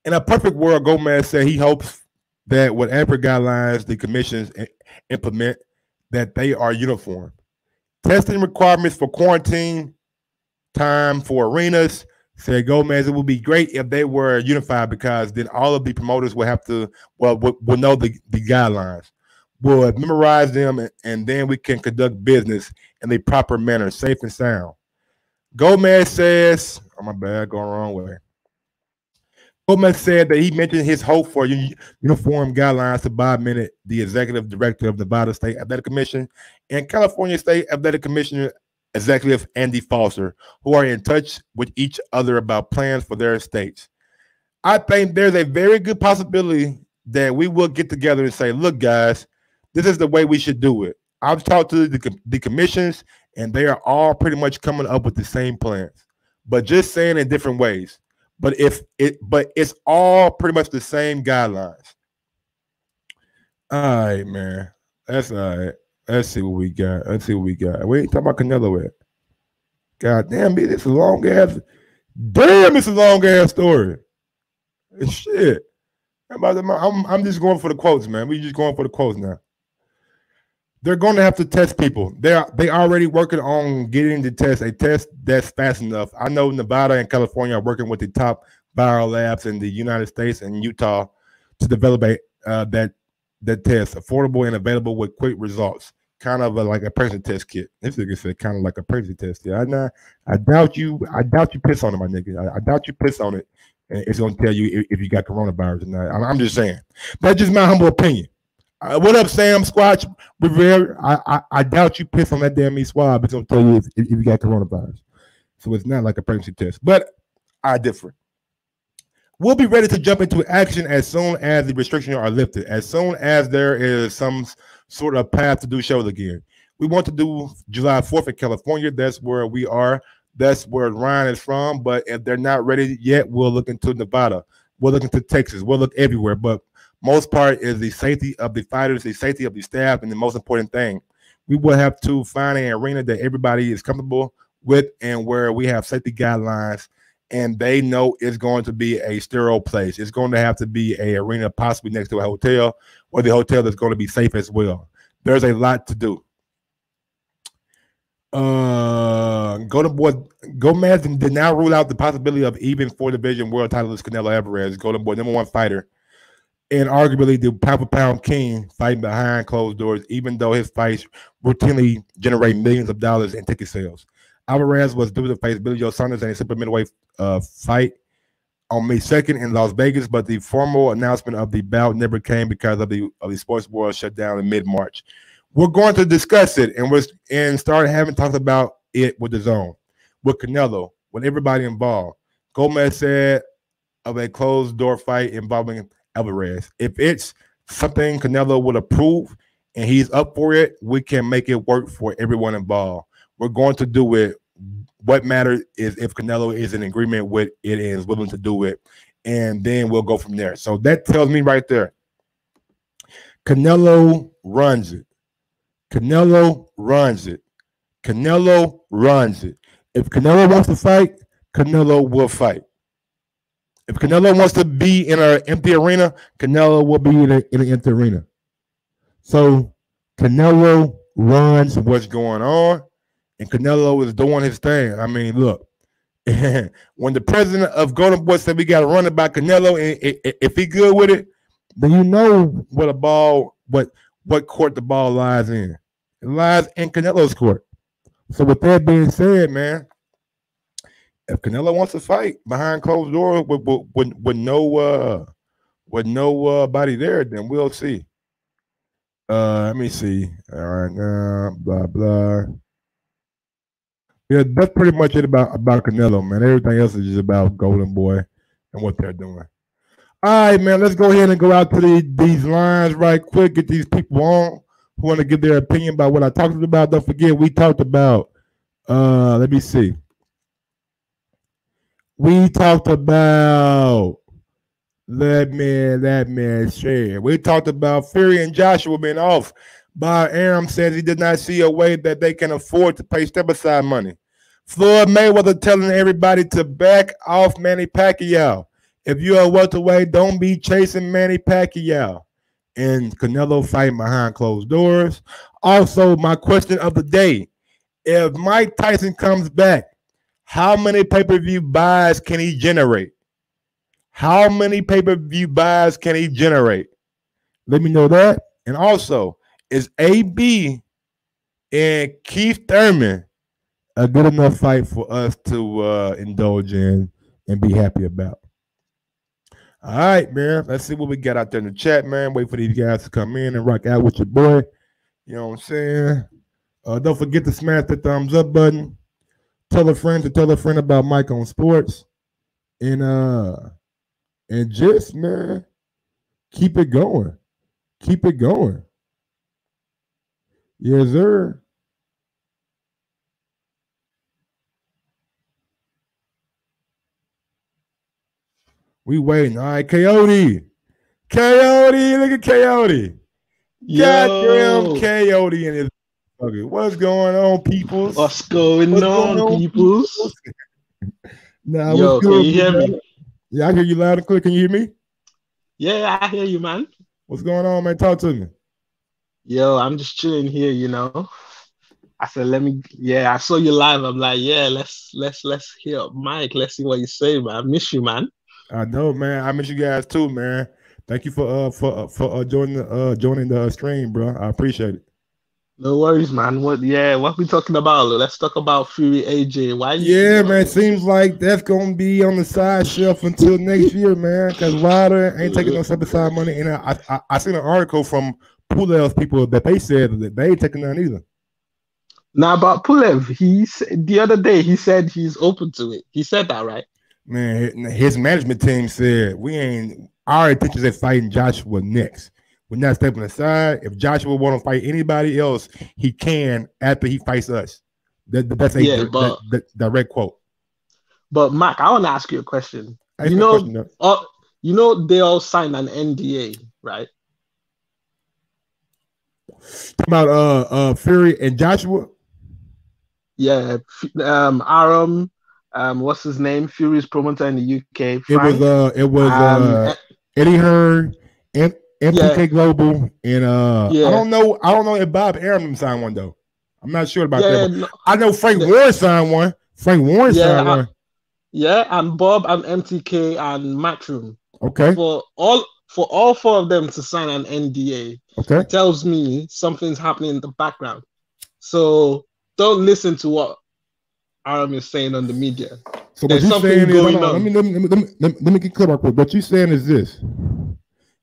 In a perfect world, Gomez said he hopes that whatever guidelines the commissions implement, that they are uniform. Testing requirements for quarantine time for arenas, said Gomez, it would be great if they were unified because then all of the promoters will have to, will know the guidelines, will memorize them, and then we can conduct business in the proper manner, safe and sound. Gomez says, oh my bad, going the wrong way. Gomez said that he mentioned his hope for uniform guidelines to Bob Bennett, the executive director of the Nevada State Athletic Commission, and California State Athletic Commissioner Executive Andy Foster, who are in touch with each other about plans for their states. I think there's a very good possibility that we will get together and say, look, guys, this is the way we should do it. I've talked to the commissions, and they are all pretty much coming up with the same plans, but just saying in different ways. But it's all pretty much the same guidelines. All right, man. That's all right. Let's see what we got. We ain't talking about Canelo yet. God damn it, it's a long ass. Damn, it's a long ass story. Shit. I'm just going for the quotes, man. We just going for the quotes now. They're going to have to test people. They already working on getting the test, a test that's fast enough. I know Nevada and California are working with the top viral labs in the United States and Utah to develop that test, affordable and available with quick results. Kind of like a pregnancy test kit. This nigga said kind of like a pregnancy test. Yeah, I doubt you piss on it, my nigga. I doubt you piss on it, and it's gonna tell you if you got coronavirus or not. I'm just saying. That's just my humble opinion. What up, Sam Squatch Rivera? I doubt you piss on that damn meat swab. It's gonna tell you if you got coronavirus. So it's not like a pregnancy test, but I differ. We'll be ready to jump into action as soon as the restrictions are lifted, as soon as there is some sort of path to do shows again. We want to do July 4th in California. That's where we are. That's where Ryan is from. But if they're not ready yet, we'll look into Nevada. We'll look into Texas. We'll look everywhere. But most part is the safety of the fighters, the safety of the staff, and the most important thing, we will have to find an arena that everybody is comfortable with and where we have safety guidelines and they know it's going to be a sterile place. It's going to have to be an arena possibly next to a hotel or the hotel that's going to be safe as well. There's a lot to do. Gomez did not rule out the possibility of even 4-division world titleist Canelo Alvarez, Golden Boy, #1 fighter, and arguably the pound-for-pound king fighting behind closed doors, even though his fights routinely generate millions of dollars in ticket sales. Alvarez was due to face Billy Joe Saunders in a super middleweight fight on May 2nd in Las Vegas, but the formal announcement of the bout never came because of the sports world shutdown in mid-March. We're going to discuss it and start having talked about it with the zone, with Canelo, with everybody involved. Gomez said of a closed door fight involving Alvarez. If it's something Canelo would approve and he's up for it, we can make it work for everyone involved. We're going to do it. What matters is if Canelo is in agreement with it and is willing to do it, and then we'll go from there. So that tells me right there, Canelo runs it. Canelo runs it. Canelo runs it. If Canelo wants to fight, Canelo will fight. If Canelo wants to be in an empty arena, Canelo will be in an empty arena. So Canelo runs what's going on, and Canelo is doing his thing. I mean, look, when the president of Golden Boy said we got to run it by Canelo, and if he good with it, then you know what court the ball lies in. It lies in Canelo's court. So with that being said, man, if Canelo wants to fight behind closed doors with nobody there, then we'll see. Let me see. All right, now, blah blah. Yeah, that's pretty much it about Canelo, man. Everything else is just about Golden Boy and what they're doing. All right, man. Let's go ahead and go out to these lines right quick. Get these people on who want to give their opinion about what I talked about. Don't forget, we talked about. Let me see. We talked about that man share. We talked about Fury and Joshua being off. Bob Arum says he did not see a way that they can afford to pay step-aside money. Floyd Mayweather telling everybody to back off Manny Pacquiao. If you're a welterweight, don't be chasing Manny Pacquiao. And Canelo fighting behind closed doors. Also, my question of the day, if Mike Tyson comes back, how many pay-per-view buys can he generate? How many pay-per-view buys can he generate? Let me know that. And also, is AB and Keith Thurman a good enough fight for us to indulge in and be happy about? All right, man. Let's see what we got out there in the chat, man. Wait for these guys to come in and rock out with your boy. You know what I'm saying? Don't forget to smash the thumbs up button. Tell a friend to tell a friend about Mike on Sports. And just, man, keep it going. Keep it going. Yes, sir. We waiting. All right, Coyote. Coyote, look at Coyote. Goddamn Coyote in his bucket. What's going on, peoples? What's going on, peoples? Nah, yo, can you hear me? Yeah, I hear you loud and clear. Can you hear me? Yeah, I hear you, man. What's going on, man? Talk to me. Yo, I'm just chilling here, you know. I said, let me. Yeah, I saw you live. I'm like, yeah, let's hear up Mike. Let's see what you say, man. I miss you, man. I know, man. I miss you guys too, man. Thank you for joining the stream, bro. I appreciate it. No worries, man. What we talking about? Let's talk about Fury AJ. Why you? Yeah, man. Seems like that's gonna be on the side shelf until next year, man. Because Wilder ain't taking no step aside money. And I seen an article from Pulev's people that they said that they ain't taking none either. Now about Pulev, the other day he said he's open to it. He said that, right? Man, his management team said we ain't. Our intentions is fighting Joshua next. We're not stepping aside. If Joshua want to fight anybody else, he can after he fights us. That's a direct quote. But Mac, I want to ask you a question. You know, they all signed an NDA, right? Talking about Fury and Joshua. Yeah, Aram, what's his name? Fury's promoter in the UK. Frank. It was Eddie Hearn, MPK Global, and I don't know if Bob Arum signed one though. I'm not sure about that. No, I know Frank Warren signed one. Frank Warren signed one. Yeah, and Bob and MTK and Matchroom. Okay. For all four of them to sign an NDA, it tells me something's happening in the background. So don't listen to what Aram is saying on the media. So what you're saying is, let me get clear real quick. What you're saying is this: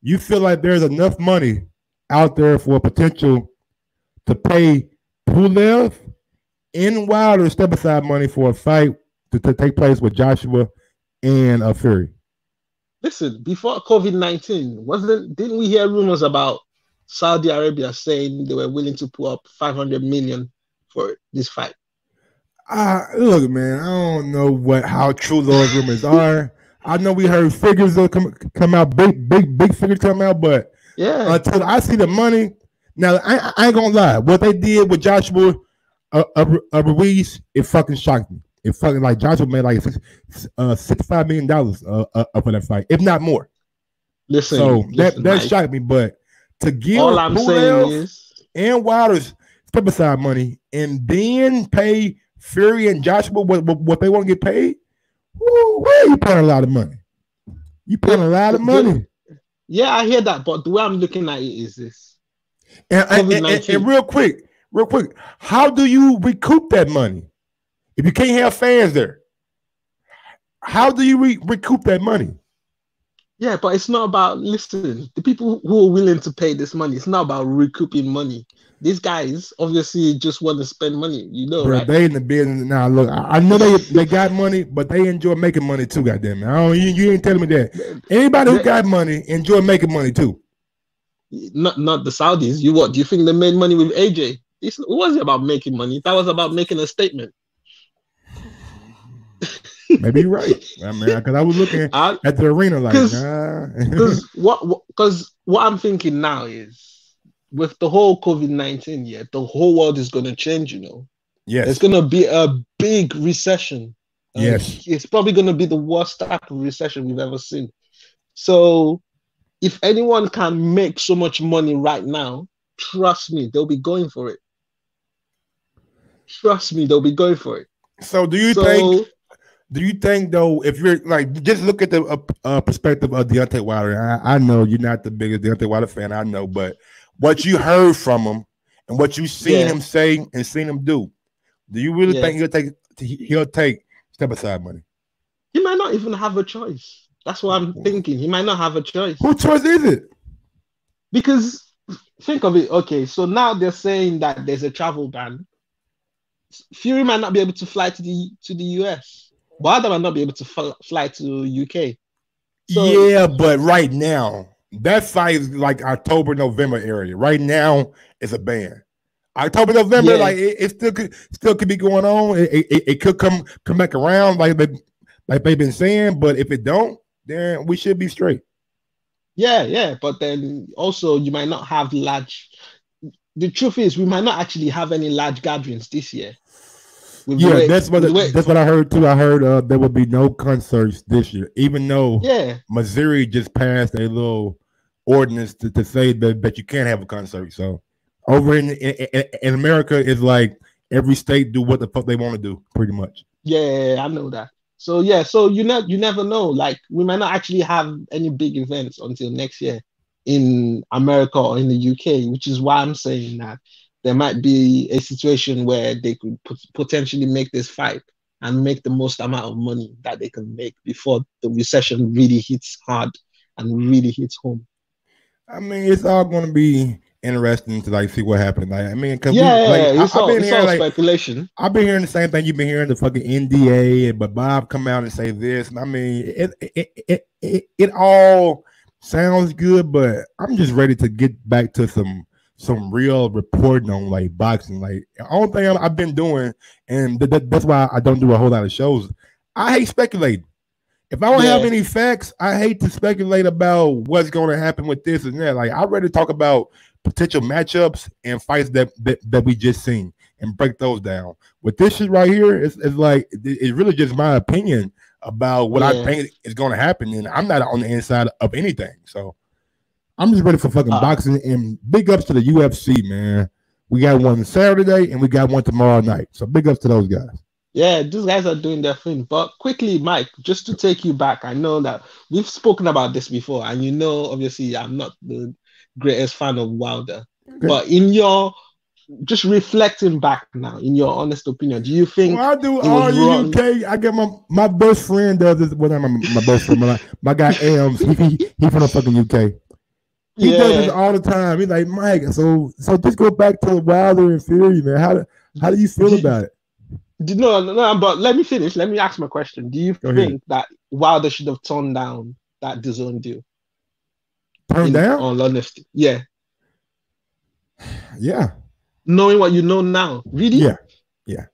you feel like there's enough money out there for a potential to pay Pulev and Wilder step aside money for a fight to take place with Joshua and Fury. Listen, before COVID-19, didn't we hear rumors about Saudi Arabia saying they were willing to put up 500 million for this fight? Look, man, I don't know how true those rumors are. I know we heard figures that come out, big figures come out, but until I see the money, now I ain't gonna lie. What they did with Joshua Ruiz, it fucking shocked me. It fucking like Joshua made like $65 million for that fight, if not more. Listen, that shocked me. But to give all I'm saying is and Wilder's step aside money and then pay Fury and Joshua what they want to get paid, where you paying a lot of money? You paying a lot of money. Yeah, I hear that, but the way I'm looking at it is this. And real quick, how do you recoup that money? If you can't have fans there, how do you recoup that money? Yeah, but it's not about, listen, the people who are willing to pay this money, it's not about recouping money. These guys obviously just want to spend money, you know, bro, right? They in the business now. Look, I know they got money, but they enjoy making money too, goddamn it. You ain't telling me that. Anybody who got money enjoy making money too. Not the Saudis. Do you think they made money with AJ? It wasn't about making money. That was about making a statement. Maybe you're right. I mean, because I was looking at the arena like, because what I'm thinking now is with the whole COVID-19, the whole world is going to change, you know. Yes. There's going to be a big recession. Yes. It's probably going to be the worst type of recession we've ever seen. So if anyone can make so much money right now, trust me, they'll be going for it. Trust me, they'll be going for it. So do you think though, if you're like, just look at the perspective of Deontay Wilder. I know you're not the biggest Deontay Wilder fan, I know, but what you heard from him and what you seen him say and seen him do you really think he'll take step aside money? He might not even have a choice. That's what I'm thinking. He might not have a choice. Whose choice is it? Because think of it. Okay, so now they're saying that there's a travel ban. Fury might not be able to fly to the US. Wilder might not be able to fly to UK. So, yeah, but right now, that fight is like October, November area. Right now, it's a ban. October, November, like it still could be going on. It could come back around like they've been saying. But if it don't, then we should be straight. Yeah. But then also you might not have large. The truth is, we might not actually have any large gatherings this year. That's what I heard too. I heard there will be no concerts this year, even though Missouri just passed a little ordinance to say that you can't have a concert. So Over in America, it's like every state do what the fuck they want to do, pretty much. Yeah, I know that. So yeah, so you never know. Like we might not actually have any big events until next year in America or in the UK, which is why I'm saying that there might be a situation where they could potentially make this fight and make the most amount of money that they can make before the recession really hits hard and really hits home. I mean, it's all going to be interesting to like see what happens. Like, I mean, because it's all speculation. I've been hearing the same thing you've been hearing, the fucking NDA, but Bob come out and say this, and I mean, it all sounds good, but I'm just ready to get back to some real reporting on like boxing. Like the only thing I've been doing, and that's why I don't do a whole lot of shows. I hate speculating. If I don't have any facts, I hate to speculate about what's going to happen with this and that. Like I'd rather talk about potential matchups and fights that we just seen and break those down. With this shit right here, it's like it's really just my opinion about what I think is going to happen, and I'm not on the inside of anything. So I'm just ready for fucking boxing. And big ups to the UFC, man. We got one Saturday and we got one tomorrow night. So big ups to those guys. Yeah, these guys are doing their thing. But quickly, Mike, just to take you back, I know that we've spoken about this before, and you know, obviously, I'm not the greatest fan of Wilder. Okay. But in your just reflecting back now, in your honest opinion, do you think I do all you UK? I get my best friend does this. Well, not my best friend, my guy Ams. He from the fucking UK. He does this all the time. He's like, Mike, so just go back to Wilder and Fury, man. How do you feel about it? No, but let me finish. Let me ask my question. Do you think that Wilder should have turned down that DAZN deal? Turned down? All honesty. Yeah. Yeah. Knowing what you know now. Really? Yeah. Yeah.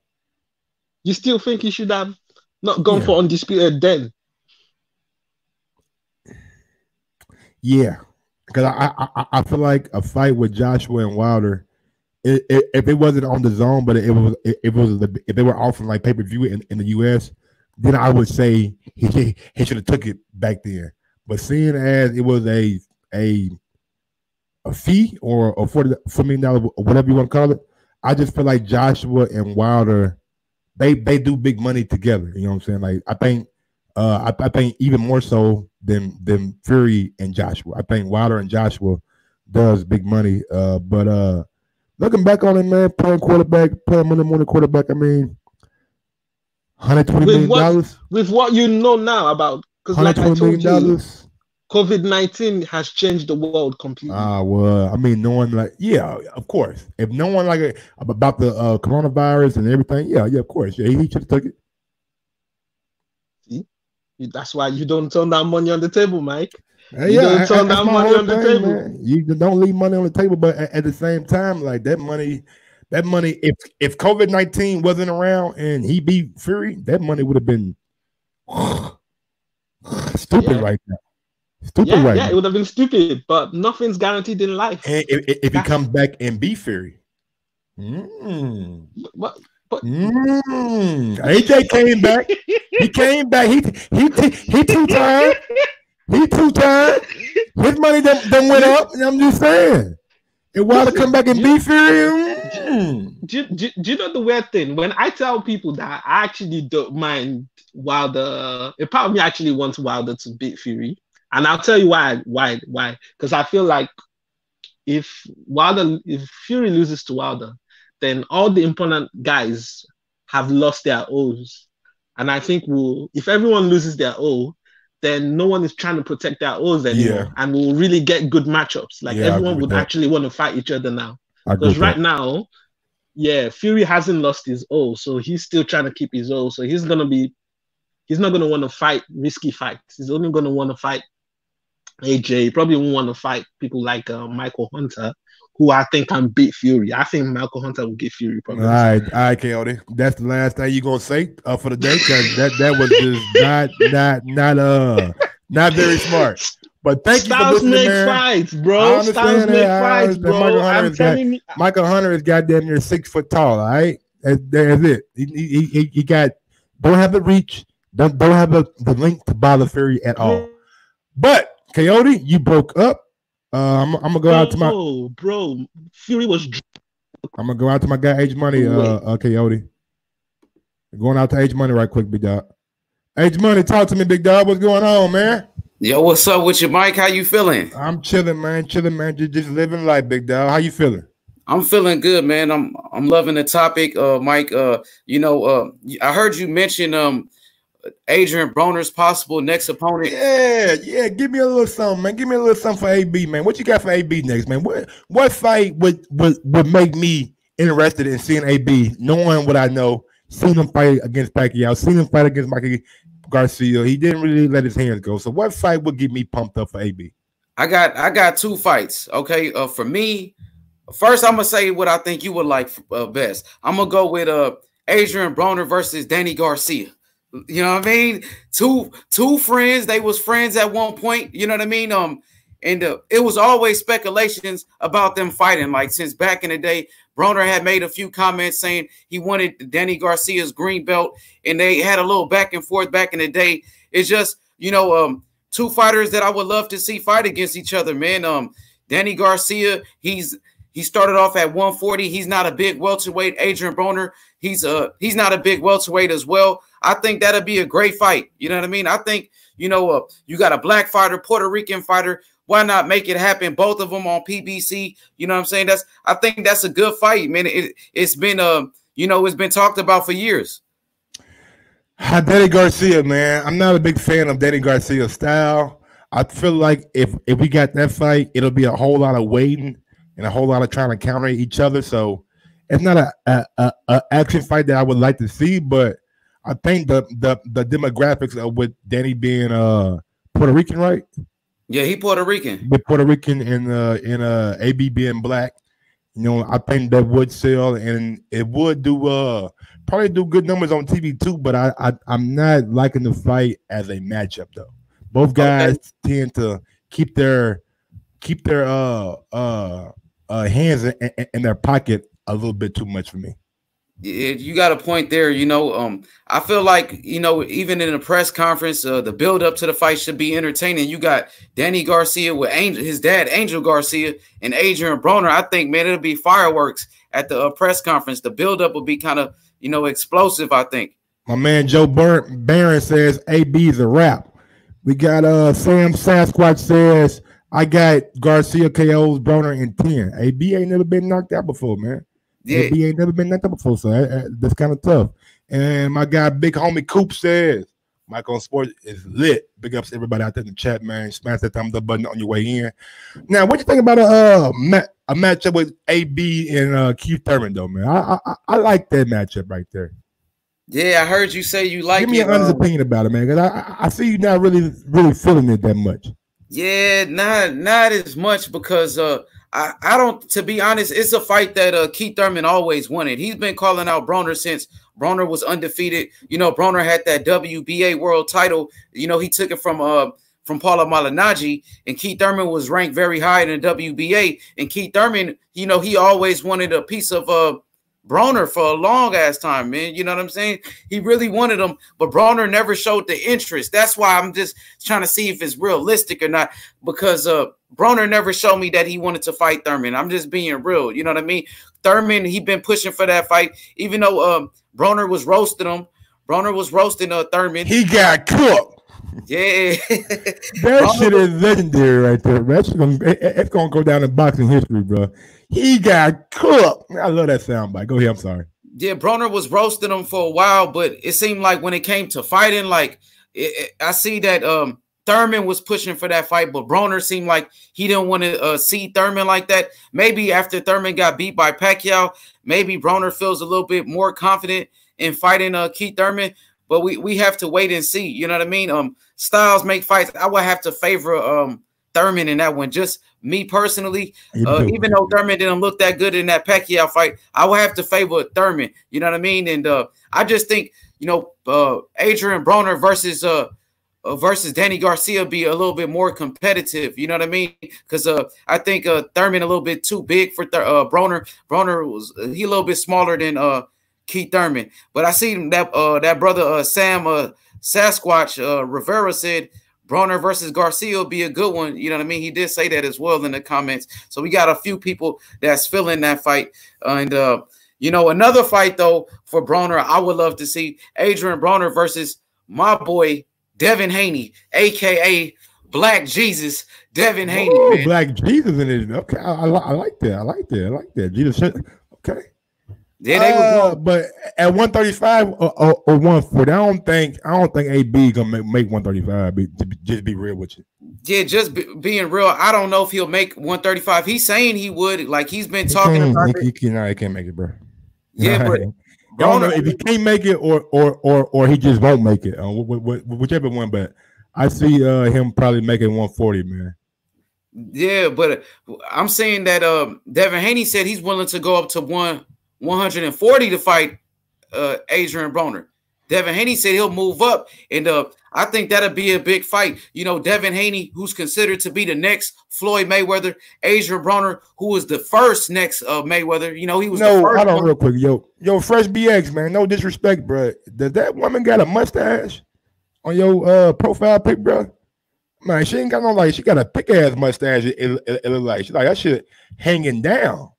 You still think he should have not gone for Undisputed then? Yeah. Because I feel like a fight with Joshua and Wilder, if it wasn't on the zone, but if they were offering like pay-per-view in the US, then I would say he should have took it back then. But seeing as it was a fee or $4 million or whatever you want to call it, I just feel like Joshua and Wilder, they do big money together. You know what I'm saying? Like I think even more so than Fury and Joshua. I think Wilder and Joshua does big money. But looking back on it, man, playing Monday morning quarterback, I mean, $120 million. With what you know now about, because like I told you, COVID-19 has changed the world completely. Well, I mean, knowing like, yeah, of course. If no one like about the coronavirus and everything, yeah, of course. Yeah, he should have took it. See? That's why you don't turn down money on the table, Mike. You don't turn down money on the table. Man. You don't leave money on the table, but at the same time, like that money, if COVID-19 wasn't around and he beat Fury, that money would have been stupid right now. It would have been stupid, but nothing's guaranteed in life. And if he comes back and beat Fury, but AJ came back. He came back. He two-time. He two-time. His money done went up. I'm just saying. And Wilder come back and beat Fury. Do you know the weird thing? When I tell people that I actually don't mind Wilder, a part of me actually wants Wilder to beat Fury. And I'll tell you why. Because I feel like if Fury loses to Wilder, then all the important guys have lost their O's. And I think if everyone loses their O, then no one is trying to protect their O's anymore. And we'll really get good matchups. Like everyone would actually want to fight each other now. Because right now, Fury hasn't lost his O, so he's still trying to keep his O. So he's not going to want to fight risky fights. He's only going to want to fight AJ. He probably won't want to fight people like Michael Hunter, who I think can beat Fury. I think Michael Hunter will get Fury probably. All right, Coyote. That's the last thing you're gonna say for the day, because that was just not very smart. But thank you for listening, man. Fights, bro. Styles make fights, bro. Michael Hunter is goddamn near 6 foot tall. All right, that's it. He don't have the reach, don't have the length to bother Fury at all. But Coyote, you broke up I'm gonna go out to my. Oh, bro, Fury was. I'm gonna go out to my guy H Money. Coyote. Going out to H Money right quick, big dog. H Money, talk to me, big dog. What's going on, man? Yo, what's up with you, Mike? How you feeling? I'm chilling, man. Chilling, man. Just living life, big dog. How you feeling? I'm feeling good, man. I'm loving the topic, Mike. I heard you mention Adrian Broner's possible next opponent. Yeah. Give me a little something, man. Give me a little something for AB, man. What you got for AB next, man? What fight would make me interested in seeing AB, knowing what I know, seeing him fight against Pacquiao, seeing him fight against Mikey Garcia? He didn't really let his hands go. So what fight would get me pumped up for AB? I got two fights. Okay. For me, first I'm gonna say what I think you would like best. I'm gonna go with Adrian Broner versus Danny Garcia. You know what I mean? Two friends. They was friends at one point. You know what I mean? And it was always speculations about them fighting. Like since back in the day, Broner had made a few comments saying he wanted Danny Garcia's green belt, and they had a little back and forth back in the day. It's just, two fighters that I would love to see fight against each other, man. Danny Garcia, he started off at 140. He's not a big welterweight. Adrian Broner, he's not a big welterweight as well. I think that'll be a great fight. You know what I mean? I think, you got a black fighter, Puerto Rican fighter. Why not make it happen? Both of them on PBC. You know what I'm saying? I think that's a good fight, man. It's been it's been talked about for years. Danny Garcia, man. I'm not a big fan of Danny Garcia's style. I feel like if we got that fight, it'll be a whole lot of waiting and a whole lot of trying to counter each other. So it's not a action fight that I would like to see, but I think the demographics of with Danny being Puerto Rican, right? Yeah, he Puerto Rican. With Puerto Rican and AB being black, I think that would sell, and it would do probably do good numbers on TV too. But I'm not liking the fight as a matchup though. Both guys tend to keep their hands in their pocket a little bit too much for me. You got a point there. I feel like, even in a press conference, the build up to the fight should be entertaining. You got Danny Garcia with his dad, Angel Garcia, and Adrian Broner. I think, man, it'll be fireworks at the press conference. The build up will be kind of, explosive, I think. My man, Joe Barron says AB is a wrap. We got Sam Sasquatch says, I got Garcia KO's Broner in 10. AB ain't never been knocked out before, man. Yeah. AB ain't never been knocked out before, so that's kind of tough. And my guy, big homie Coop says, Mike on Sports is lit. Big ups to everybody out there in the chat, man. Smash that thumbs up button on your way in. Now, what you think about a matchup with AB and Keith Thurman, though, man? I like that matchup right there. Yeah, I heard you say you like it. Give me an honest opinion about it, man, because I see you not really feeling it that much. Yeah, not as much because I don't, to be honest, it's a fight that Keith Thurman always wanted. He's been calling out Broner since Broner was undefeated. Broner had that WBA world title. He took it from Paulo Malignaggi, and Keith Thurman was ranked very high in the WBA. And Keith Thurman, he always wanted a piece of Broner for a long ass time, man. You know what I'm saying? He really wanted him, but Broner never showed the interest. That's why I'm just trying to see if it's realistic or not, because Broner never showed me that he wanted to fight Thurman. I'm just being real. You know what I mean? Thurman, he been pushing for that fight, even though Broner was roasting him. Broner was roasting Thurman. He got cooked. Yeah. That shit is legendary right there, bro. It's gonna go down in boxing history, bro. He got cooked. I love that soundbite. Go ahead. I'm sorry. Yeah, Broner was roasting him for a while, but it seemed like when it came to fighting, I see that Thurman was pushing for that fight, but Broner seemed like he didn't want to see Thurman like that. Maybe after Thurman got beat by Pacquiao, maybe Broner feels a little bit more confident in fighting Keith Thurman. But we have to wait and see. You know what I mean? Styles make fights. I would have to favor Thurman in that one. Just me personally, even though Thurman didn't look that good in that Pacquiao fight, I would have to favor Thurman. You know what I mean? And I just think, Adrian Broner versus Danny Garcia be a little bit more competitive. You know what I mean? Because I think Thurman a little bit too big for Broner. Broner was he a little bit smaller than Keith Thurman. But I see that that brother Sam Sasquatch Rivera said Broner versus Garcia will be a good one. You know what I mean? He did say that as well in the comments. So we got a few people that's feeling that fight. And, you know, another fight, though, for Broner, I would love to see Adrian Broner versus my boy, Devin Haney, a.k.a. Black Jesus, Devin Haney. Oh, Black Jesus in it. Okay, I like that. I like that. Jesus. Okay. Yeah, they were but at 135 or 140, I don't think AB gonna make 135. Just be real with you. Yeah, just being real. I don't know if he'll make 135. He's saying he would. Like he's been talking about it. He can't make it, bro. Yeah, but I don't know if he can't make it or he just won't make it. Whichever one, but I see him probably making 140, man. Yeah, but I'm saying that Devin Haney said he's willing to go up to 140 to fight Adrian Broner. Devin Haney said he'll move up, and I think that'll be a big fight. You know, Devin Haney, who's considered to be the next Floyd Mayweather, Adrian Broner, who was the first next Mayweather. You know, he was the first. Hold on real quick. Yo, Fresh BX, man. No disrespect, bro. Does that woman got a mustache on your profile pic, bro? Man, she ain't got no, like, she got a thick ass mustache. It look like she's like that shit hanging down.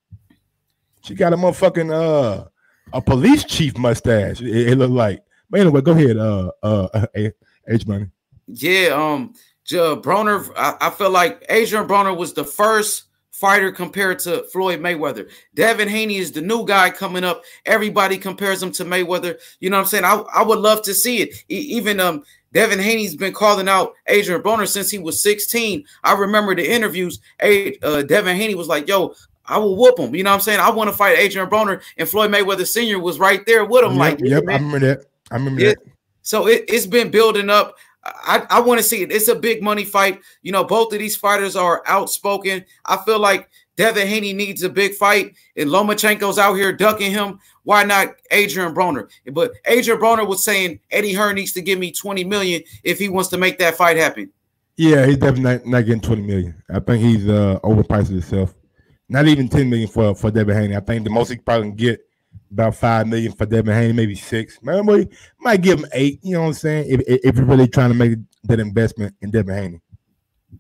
She got a motherfucking a police chief mustache. It look like. But anyway, go ahead. H Money. Yeah, Broner. I feel like Adrian Broner was the first fighter compared to Floyd Mayweather. Devin Haney is the new guy coming up. Everybody compares him to Mayweather. You know what I'm saying? I would love to see it. Even Devin Haney's been calling out Adrian Broner since he was 16. I remember the interviews. Devin Haney was like, yo, I will whoop him. You know what I'm saying? I want to fight Adrian Broner, and Floyd Mayweather Sr. was right there with him. Yep, I remember that. That. So it's been building up. I want to see it. It's a big money fight. You know, both of these fighters are outspoken. I feel like Devin Haney needs a big fight, and Lomachenko's out here ducking him. Why not Adrian Broner? But Adrian Broner was saying Eddie Hearn needs to give me $20 million if he wants to make that fight happen. Yeah, he's definitely not getting $20 million. I think he's overpriced himself. Not even $10 million for Devin Haney. I think the most he probably can get about $5 million for Devin Haney, maybe $6 million. Man, might give him $8. You know what I'm saying? If you're really trying to make that investment in Devin Haney.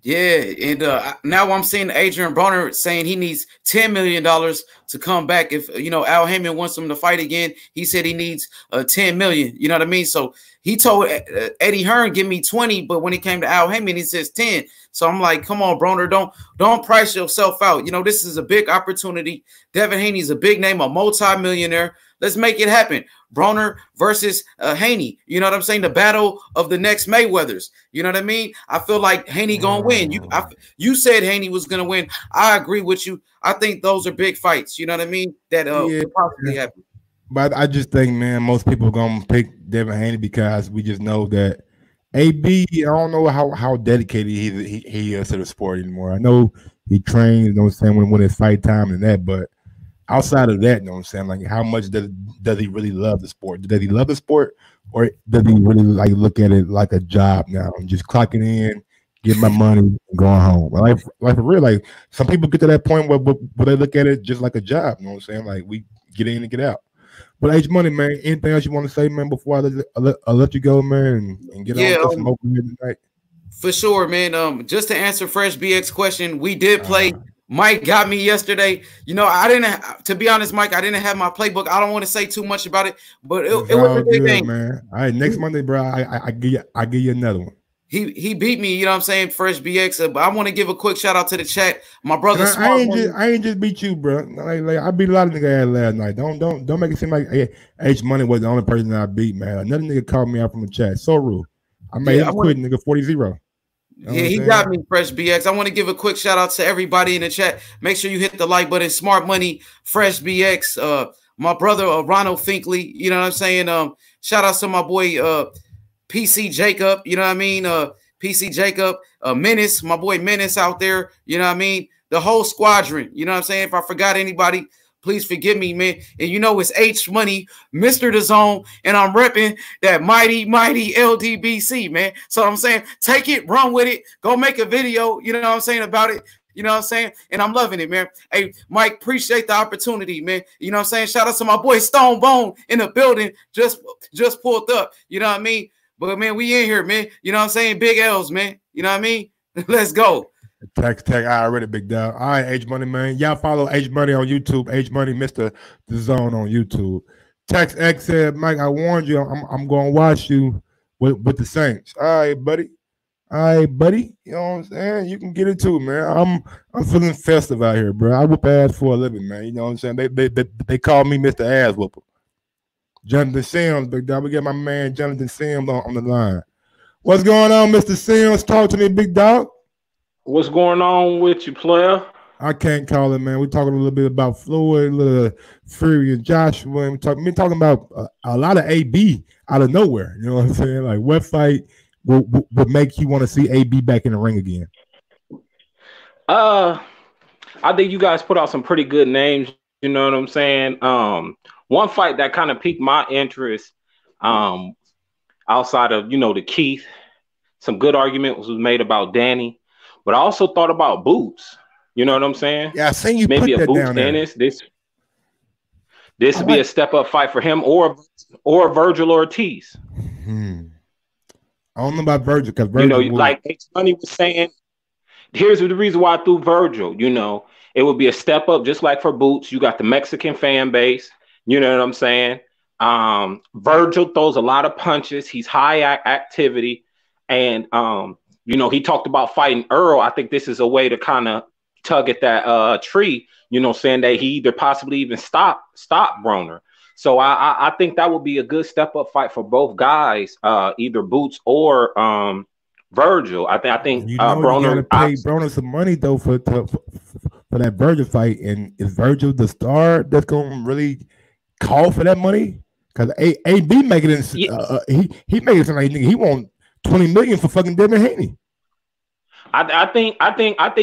Yeah, and now I'm seeing Adrian Broner saying he needs $10 million to come back. If you know Al Haymon wants him to fight again, he said he needs $10 million. You know what I mean? So he told Eddie Hearn, give me 20, but when he came to Al Haymon, he says 10. So I'm like, come on, Broner, don't price yourself out. You know, this is a big opportunity. Devin Haney's a big name, a multi-millionaire. Let's make it happen. Broner versus Haney. You know what I'm saying? The battle of the next Mayweathers. You know what I mean? I feel like Haney gonna win. You said Haney was gonna win. I agree with you. I think those are big fights. You know what I mean? That could possibly happen. But I just think, man, most people are gonna pick Devin Haney because we just know that AB. I don't know how dedicated he is to the sport anymore. I know he trains. You know what I'm saying, when it's fight time and that, but outside of that, you know what I'm saying? Like, how much does he really love the sport? Does he love the sport, or does he really like look at it like a job now and just clocking in, get my money, and going home? Like for real, like some people get to that point where they look at it just like a job. You know what I'm saying? Like, we get in and get out. But H Money, man, anything else you want to say, man, before I let you go, man, and get on to some open here tonight? For sure, man. Just to answer Fresh BX question, we did play. Mike got me yesterday. You know, I didn't. To be honest, Mike, I didn't have my playbook. I don't want to say too much about it, but it was a big game, man. All right, next Monday, bro. I give you another one. He beat me. You know what I'm saying? Fresh BX. But I want to give a quick shout out to the chat. My brother. I ain't just beat you, bro. Like I beat a lot of niggas last night. Don't make it seem like H Money was the only person that I beat, man. Another nigga called me out from the chat. So rude. I made him quit, nigga. 40-0. Yeah, he got me, Fresh BX. I want to give a quick shout out to everybody in the chat. Make sure you hit the like button. Smart Money, Fresh BX, my brother Ronald Finkley. You know what I'm saying? Shout out to my boy PC Jacob. You know what I mean? PC Jacob, Menace, my boy Menace out there. You know what I mean? The whole squadron. You know what I'm saying? If I forgot anybody, please forgive me, man. And you know it's H Money, Mr. The Zone, and I'm repping that mighty LDBC, man. So I'm saying, take it, run with it, go make a video, you know what I'm saying, about it. You know what I'm saying? And I'm loving it, man. Hey, Mike, appreciate the opportunity, man. You know what I'm saying? Shout out to my boy Stone Bone in the building, just pulled up. You know what I mean? But man, we in here, man. You know what I'm saying? Big L's, man. You know what I mean? Let's go. Tech, I already big dog. All right, H Money, man. Y'all follow H Money on YouTube. H Money, Mr. The Zone on YouTube. Tex X said, Mike, I warned you. I'm going to watch you with the Saints. All right, buddy. All right, buddy. You know what I'm saying? You can get it too, man. I'm feeling festive out here, bro. I whoop ass for a living, man. You know what I'm saying? They call me Mr. Ass Whooper. Jonathan Sims, big dog. We got my man Jonathan Sims on the line. What's going on, Mr. Sims? Talk to me, big dog. What's going on with you, player? I can't call it, man. We're talking a little bit about Floyd, a little Fury and Joshua. And we're talking about a lot of AB out of nowhere. You know what I'm saying? Like, what fight would make you want to see AB back in the ring again? I think you guys put out some pretty good names. You know what I'm saying? One fight that kind of piqued my interest, outside of, the Keith, some good argument was made about Danny, but I also thought about Boots. You know what I'm saying? Yeah, I seen you maybe put a that Boots down there. This would be a step up fight for him or Virgil Ortiz. I don't know about Virgil because Virgil, like H Money was saying. Here's the reason why I threw Virgil. It would be a step up, just like for Boots. You got the Mexican fan base. You know what I'm saying? Virgil throws a lot of punches. He's high activity. And, he talked about fighting Earl. I think this is a way to kind of tug at that tree, saying that he either possibly even stop Broner. So I think that would be a good step up fight for both guys, either Boots or Virgil. I think Broner, you gotta pay Broner some money though for that Virgil fight. And is Virgil the star that's gonna really call for that money? Because AB making it, he made it sound like he want $20 million for fucking Devin Haney. I think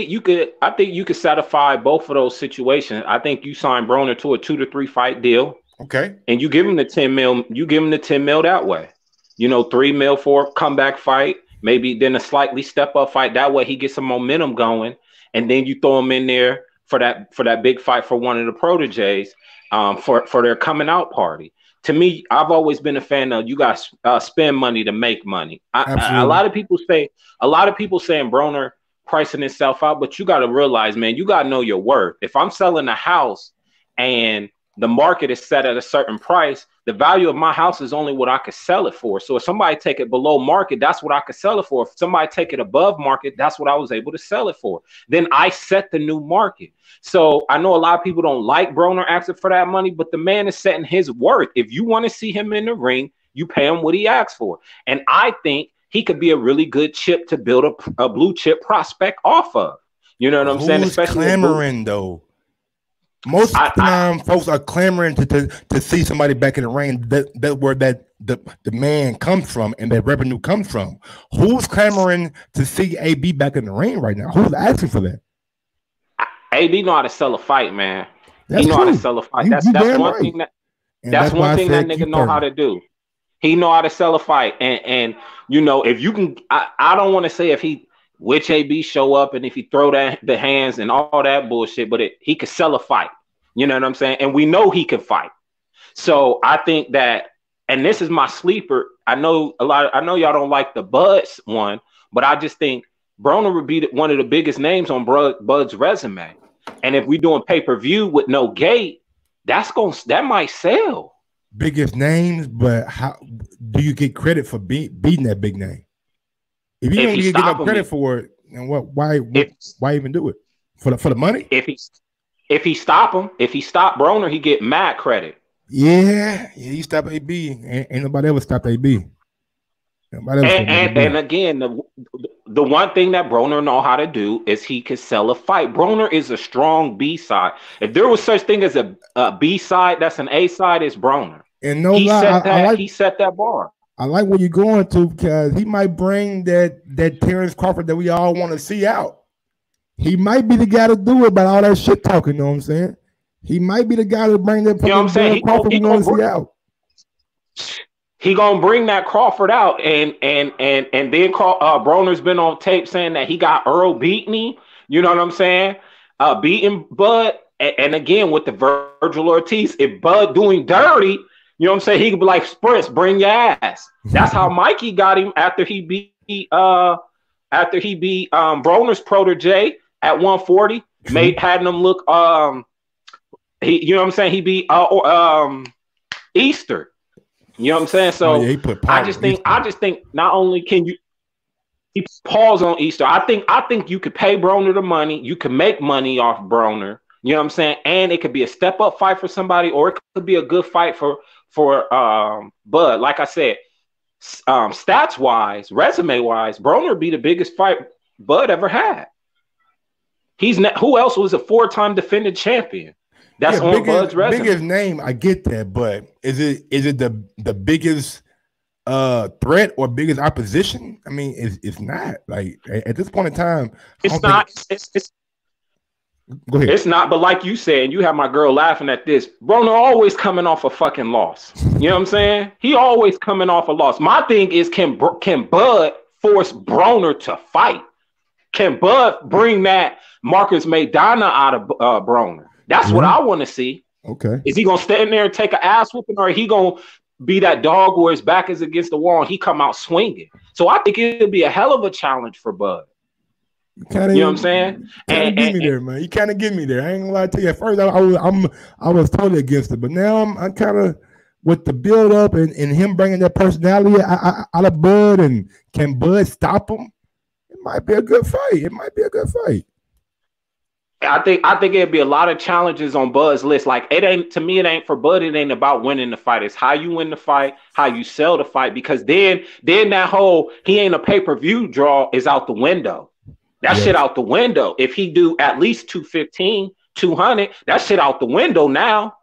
you could satisfy both of those situations. I think you sign Broner to a 2 to 3 fight deal. Okay. And you give him the 10 mil. You give him the 10 mil that way. $3 mil for a comeback fight. Maybe then a slightly step up fight. That way he gets some momentum going. And then you throw him in there for that big fight for one of the proteges, for their coming out party. To me, I've always been a fan of you guys spend money to make money. A lot of people saying Broner pricing himself out, but you got to realize, man, you got to know your worth. If I'm selling a house and the market is set at a certain price, the value of my house is only what I could sell it for. So if somebody take it below market, that's what I could sell it for. If somebody take it above market, that's what I was able to sell it for. Then I set the new market. So I know a lot of people don't like Broner asking for that money, but the man is setting his worth. If you want to see him in the ring, you pay him what he asks for. And I think he could be a really good chip to build a blue chip prospect off of. You know what I'm saying? Especially clamoring though. Most of the time, folks are clamoring to see somebody back in the ring. That where the man comes from and that revenue comes from. Who's clamoring to see AB back in the ring right now? Who's asking for that? AB know how to sell a fight, man. That's he know true. how to sell a fight. That's one thing that nigga know how to do. He know how to sell a fight, and if you can, I don't want to say which AB show up and if he throw the hands and all that bullshit, but he could sell a fight. You know what I'm saying? And we know he can fight. So I think that, and this is my sleeper. I know y'all don't like the Bud's one, but I just think Broner would be one of the biggest names on Bud's resume. And if we doing pay-per-view with no gate, that might sell. Biggest names, but how do you get credit for beating that big name? If you don't get no credit for it, then why even do it? For the money? If he stop Broner, he get mad credit. Yeah, he stop AB. Ain't nobody ever stopped AB. And again, the one thing that Broner know how to do is he can sell a fight. Broner is a strong B side. If there was such thing as a B side, that's an A side, it's Broner. And he set that bar. I like where you're going to, because he might bring that Terrence Crawford that we all want to see out. He might be the guy to do it by all that shit talking. You know what I'm saying? He might be the guy to bring that. You know what I'm saying? Crawford we want to see out. He gonna bring that Crawford out, and then Broner's been on tape saying that he got Earl beating. You know what I'm saying? Beating Bud, and again with the Virgil Ortiz, if Bud doing dirty, You know what I'm saying? He could be like, Sprints, bring your ass. That's how Mikey got him after he beat Broner's protege at 140. Had him look you know what I'm saying? He beat Easter. You know what I'm saying? So I just think not only can you keep pause on Easter, I think you could pay Broner the money, you can make money off Broner. You know what I'm saying? And it could be a step up fight for somebody, or it could be a good fight for Bud. Like I said, stats wise, resume wise, Broner be the biggest fight Bud ever had. Who else was a 4-time defending champion? That's on Bud's resume. Biggest name, I get that, but is it the biggest threat or biggest opposition? I mean, it's not. Like at this point in time, it's not. Go ahead. It's not, but like you said, and you have my girl laughing at this, Broner always coming off a fucking loss. You know what I'm saying? He always coming off a loss. My thing is, can Bud force Broner to fight? Can Bud bring that Marcus Maidana out of Broner? That's what I want to see. Okay. Is he gonna stand there and take an ass whooping, or he gonna be that dog where his back is against the wall and he come out swinging? So I think it'll be a hell of a challenge for Bud. You know what I'm saying? And get me there, man. You kind of get me there. I ain't gonna lie to you. At first, I was totally against it, but now I'm kind of with the build up and him bringing that personality out of Bud. And can Bud stop him? It might be a good fight. I think it'd be a lot of challenges on Bud's list. Like it ain't for Bud. It ain't about winning the fight. It's how you win the fight, how you sell the fight. Because then that whole he ain't a pay-per-view draw is out the window. That shit out the window. If he do at least 215, 200, that shit out the window now.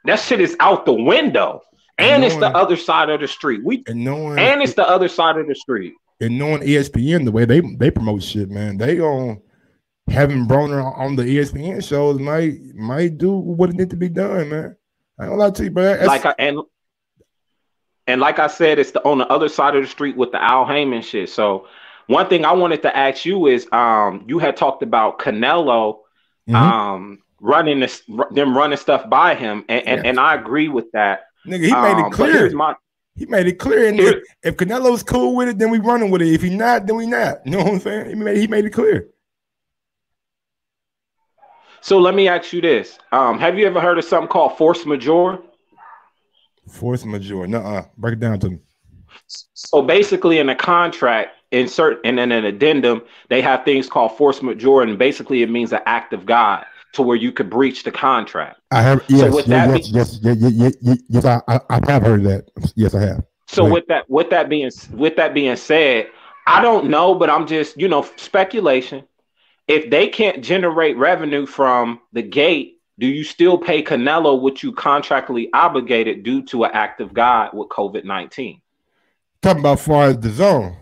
That shit is out the window. And it's the other side of the street. It's the other side of the street. And knowing ESPN, the way they promote shit, man, they gonna having Broner on the ESPN shows might do what it need to be done, man. I ain't gonna lie to you, bro. And like I said, it's on the other side of the street with the Al Heyman shit. So one thing I wanted to ask you is, you had talked about Canelo running stuff by him, and I agree with that. Nigga, he made it clear. He made it clear. And if Canelo's cool with it, then we running with it. If he not, then we not. You know what I'm saying? He made it clear. So let me ask you this: have you ever heard of something called force majeure? Force majeure? Nuh-uh. Break it down to me. So basically, in a contract, and in an addendum, they have things called force majeure, and basically it means an act of God to where you could breach the contract. I have, yes, so yes, I have heard that. Yes, I have. So with that being said, I don't know, but I'm just speculation. If they can't generate revenue from the gate, do you still pay Canelo what you contractually obligated due to an act of God with COVID-19? Talking about far as the zone.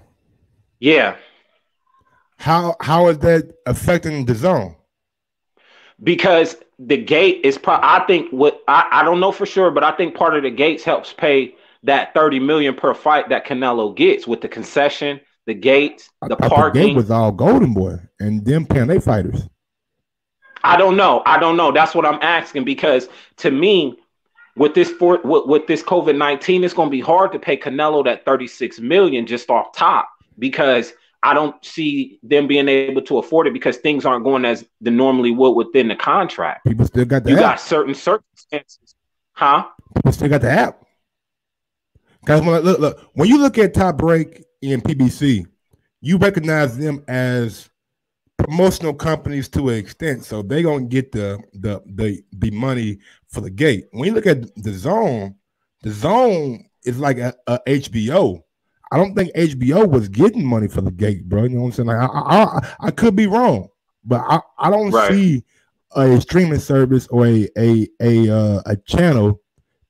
Yeah. How is that affecting the zone? Because the gate is I think I don't know for sure, but I think part of the gates helps pay that $30 million per fight that Canelo gets with the concession, the gates, the parking. The gate was all Golden Boy and them paying their fighters. I don't know. That's what I'm asking, because to me, with this COVID-19, it's going to be hard to pay Canelo that $36 million just off top, because I don't see them being able to afford it, because things aren't going as they normally would within the contract. People still got the app. Got certain circumstances. Huh? People still got the app. Guys, look, when you look at Top Break in PBC, you recognize them as promotional companies to an extent, so they're gonna get the money for the gate. When you look at the zone is like a HBO. I don't think HBO was getting money for the gate, bro. You know what I'm saying? Like I could be wrong, but I don't see a streaming service or a channel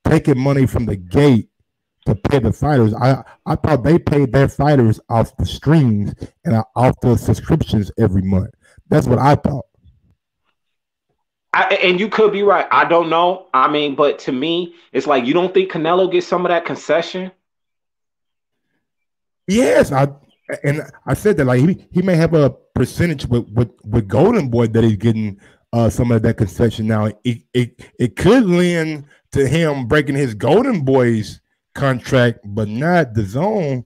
taking money from the gate to pay the fighters. I thought they paid their fighters off the streams and off the subscriptions every month. That's what I thought. And you could be right. I don't know. I mean, but to me, it's like, you don't think Canelo gets some of that concession? Yes, I said that, like, he may have a percentage with Golden Boy that he's getting some of that concession. Now it could lend to him breaking his Golden Boys contract, but not the zone.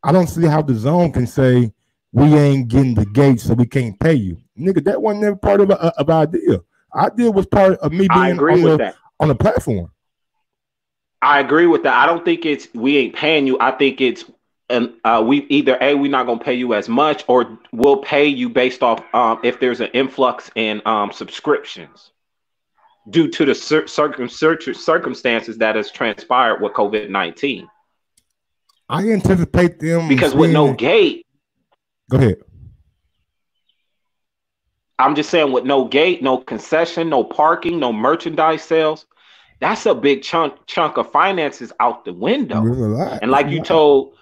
I don't see how the zone can say we ain't getting the gate, so we can't pay you, nigga. That wasn't never part of our deal. Our deal was part of me I being agree with that. on the platform. I agree with that. I don't think it's we ain't paying you. I think it's and we either we're not gonna pay you as much, or we'll pay you based off if there's an influx in subscriptions due to the circumstances that has transpired with COVID-19. I anticipate them because with no gate. Go ahead. I'm just saying, with no gate, no concession, no parking, no merchandise sales, that's a big chunk of finances out the window. And like you told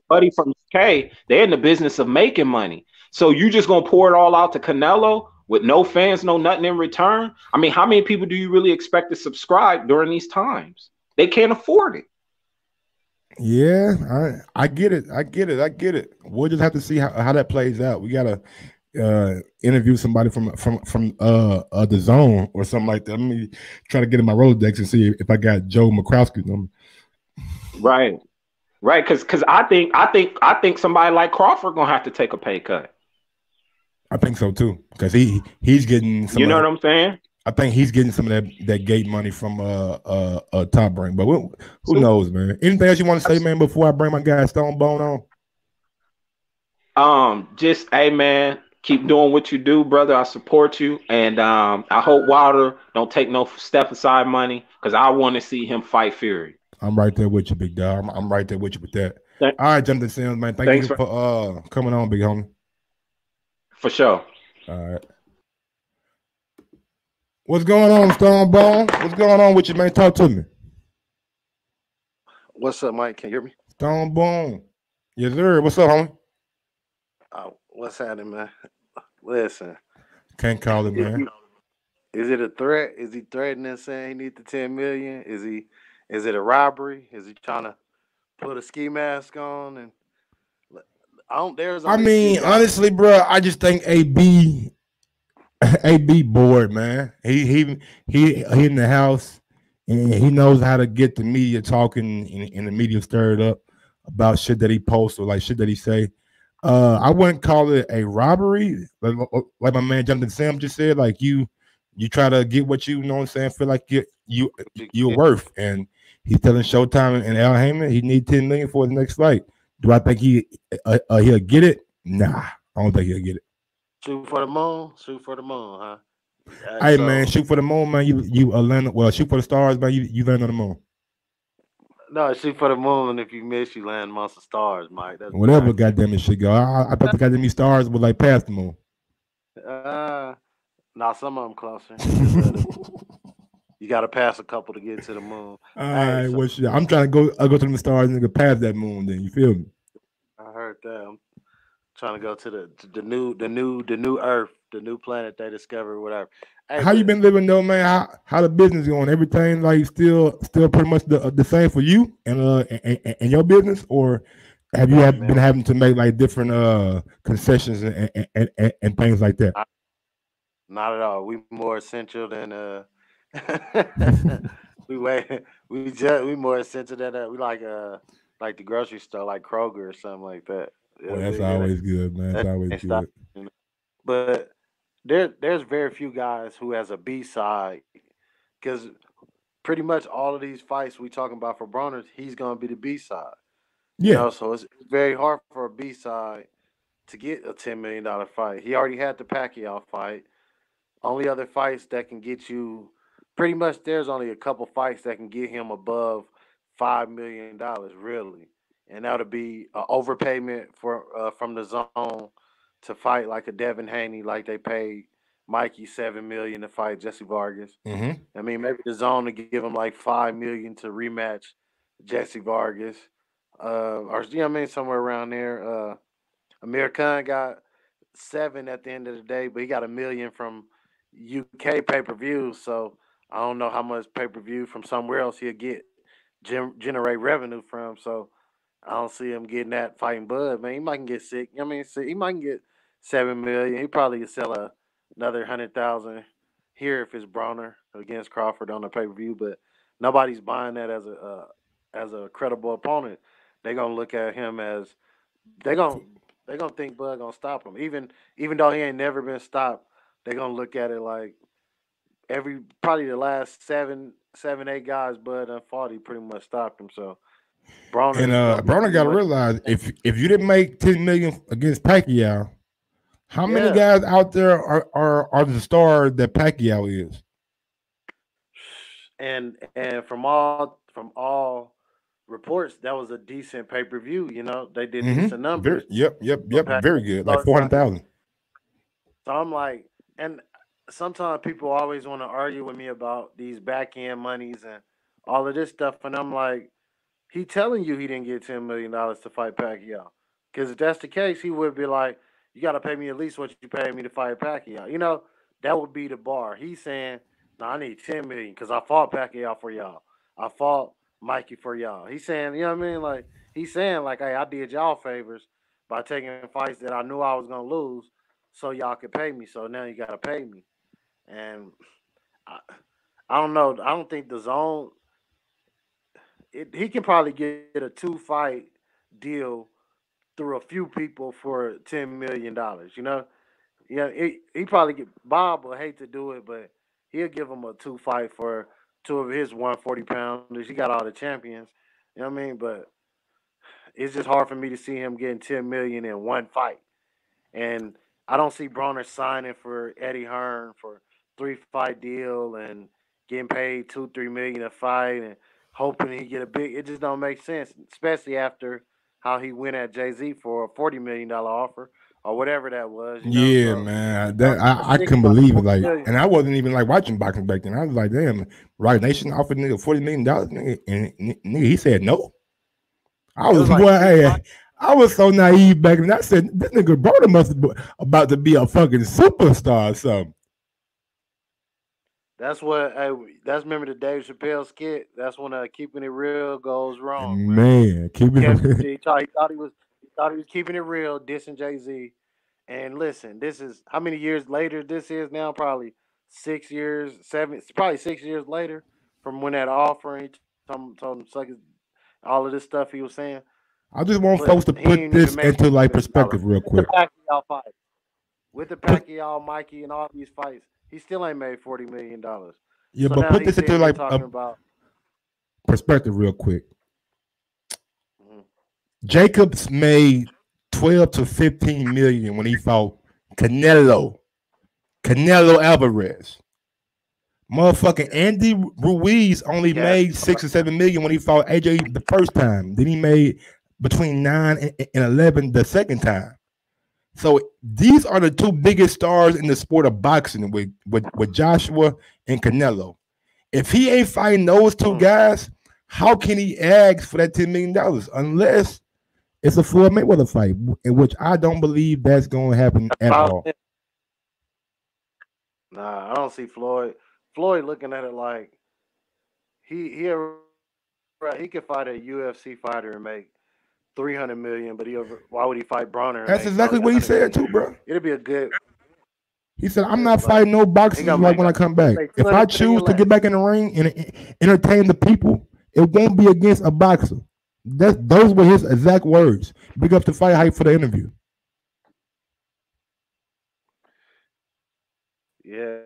buddy from UK, they're in the business of making money. So you just gonna pour it all out to Canelo with no fans, no nothing in return? I mean, how many people do you really expect to subscribe during these times? They can't afford it. Yeah, I get it. I get it. We'll just have to see how that plays out. We gotta interview somebody from the zone or something like that. Let me try to get in my Rolodex and see if I got Joe McCrowski's number. Right, because I think somebody like Crawford gonna have to take a pay cut. I think so too, because he's getting some. You know what I'm saying? I think he's getting some of that gate money from Top Rank, but who knows, man? Anything else you want to say, man, before I bring my guy Stone Bone on? Just hey, man, keep doing what you do, brother. I support you, and I hope Wilder don't take no step aside money, because I want to see him fight Fury. I'm right there with you, big dog. I'm right there with you with that. All right, Jonathan Sims, man. Thanks you for coming on, big homie. For sure. All right. What's going on, Stone Bone? What's going on with you, man? Talk to me. What's up, Mike? Can you hear me? Stone Bone. Yes, sir. What's up, homie? What's happening, man? Listen. Can't call it, man. Is it a threat? Is he threatening, saying he needs the $10 million? Is it a robbery? Is he trying to put a ski mask on? And I mean, honestly, bro, I just think AB bored, man. He in the house, and he knows how to get the media talking and the media stirred up about shit that he posts or like shit that he say. I wouldn't call it a robbery, like my man Jonathan Sam just said. Like you try to get what you know what I'm saying, feel like you're worth, and he's telling Showtime and Al Heyman he needs $10 million for his next fight. Do I think he'll get it? Nah, I don't think he'll get it. Shoot for the moon, huh? Hey, man, shoot for the moon, man. You land. Well, shoot for the stars, man. You land on the moon. No, shoot for the moon. If you miss, you land amongst the stars, Mike. That's whatever, goddamn it, shit go. I thought the goddamn stars were like past the moon. Nah, some of them closer. You got to pass a couple to get to the moon. All right, well, shit. I'm trying to go to the stars and go past that moon. Then you feel me? I heard that. I'm trying to go to the new Earth, the new planet they discovered, whatever. Hey, how you been living though, man? How the business going? Everything like still pretty much the same for you and your business, or have you been having to make like different concessions and things like that? Not at all. We more essential than we more essential than we like the grocery store, like Kroger or something like that. Well, that's always good, man. That's always good. But there's very few guys who has a B side, because pretty much all of these fights we talking about for Bronner, he's gonna be the B side. Yeah. You know, so it's very hard for a B side to get a $10 million fight. He already had the Pacquiao fight. Only other fights that can get you, pretty much there's only a couple fights that can get him above $5 million, really. And that would be an overpayment from the zone to fight like a Devin Haney, like they paid Mikey $7 million to fight Jesse Vargas. Mm-hmm. I mean, maybe the zone to give him like $5 million to rematch Jesse Vargas, or you know what I mean, somewhere around there. Amir Khan got $7 million at the end of the day, but he got $1 million from UK pay-per-view. So I don't know how much pay-per-view from somewhere else he'll generate revenue from. So I don't see him getting that fighting Bud, man. He might get sick. I mean, he might get $7 million. He probably could sell another 100,000 here if it's Broner against Crawford on the pay per view, but nobody's buying that as a credible opponent. They're gonna look at him as they gonna they gonna think Bud gonna stop him, even though he ain't never been stopped. They're gonna look at it like probably the last seven, 8 guys Bud done fought, he pretty much stopped him. So Broner And is gonna be Broner pretty got to much realize if you didn't make 10 million against Pacquiao, how many yeah. guys out there are the star that Pacquiao is? And from all reports, that was a decent pay per view. You know, they did decent numbers. Yep. Very good. Like So it's 400,000. So I'm like, and sometimes people always want to argue with me about these back end monies and all of this stuff, and I'm like, he telling you he didn't get $10 million to fight Pacquiao, because if that's the case, he would be like, you got to pay me at least what you paid me to fight Pacquiao. You know, that would be the bar. He's saying, no, I need 10 million because I fought Pacquiao for y'all. I fought Mikey for y'all. He's saying, you know what I mean? Like he's saying, like, hey, I did y'all favors by taking fights that I knew I was gonna lose so y'all could pay me. So now you gotta pay me. And I, I don't know. I don't think the zone. He can probably get a 2 fight deal through a few people for $10 million. You know, yeah. He probably get Bob will hate to do it, but he'll give him a 2 fight for two of his 140 pounders. He got all the champions. You know what I mean? But it's just hard for me to see him getting 10 million in one fight. And I don't see Broner signing for Eddie Hearn for 3 fight deal and getting paid 2-3 million a fight and hoping he get a big. It just don't make sense, especially after how he went at Jay-Z for a $40 million offer or whatever that was. You know, Yeah, so man. that That was I six couldn't months, believe it. 40 Like, million. and I wasn't even like watching boxing back then. I was like, damn, Right Nation offered nigga $40 million, nigga, and nigga, he said no. I It was was like boy, 6 fights. I was so naive back then. I said this nigga Broder must be about to be a fucking superstar or something. That's what. That's remember the Dave Chappelle skit. That's when keeping it real goes wrong, man. Man, He keep kept it. he thought he was keeping it real, dissing Jay Z. And listen, this is how many years later this is now? Probably 6 years, seven. It's probably 6 years later from when that offer. And he told him suck all of this stuff he was saying. I just want But folks to he put ain't even this made into like $40 million perspective real with the quick. Pacquiao fight. With the Put Pacquiao, Mikey, and all these fights, he still ain't made $40 million. yeah, So but now put he's this sitting into here like a talking about. perspective real quick. Mhm. Jacobs made 12 to 15 million when he fought Canelo Alvarez. Motherfucking Yeah. Andy Ruiz only Cash. made 6 or 7 million when he fought AJ the first time. Then he made between 9 and 11 the second time. So these are the two biggest stars in the sport of boxing with Joshua and Canelo. If he ain't fighting those two guys, how can he ask for that $10 million unless it's a Floyd Mayweather fight, in which I don't believe that's going to happen at all. Nah, I don't see Floyd. Floyd looking at it like he could fight a UFC fighter and make 300 million, but why would he fight Bronner and That's make exactly only what he 100 said million? too, bro. It'll be a good. He said, "I'm Yeah, not like fighting no he boxers gonna like make when I come back. make If I 200 choose million to get less. back in the ring and entertain the people, it won't be against a boxer." Those were his exact words. Big up to Fight Hype for the interview. Yeah,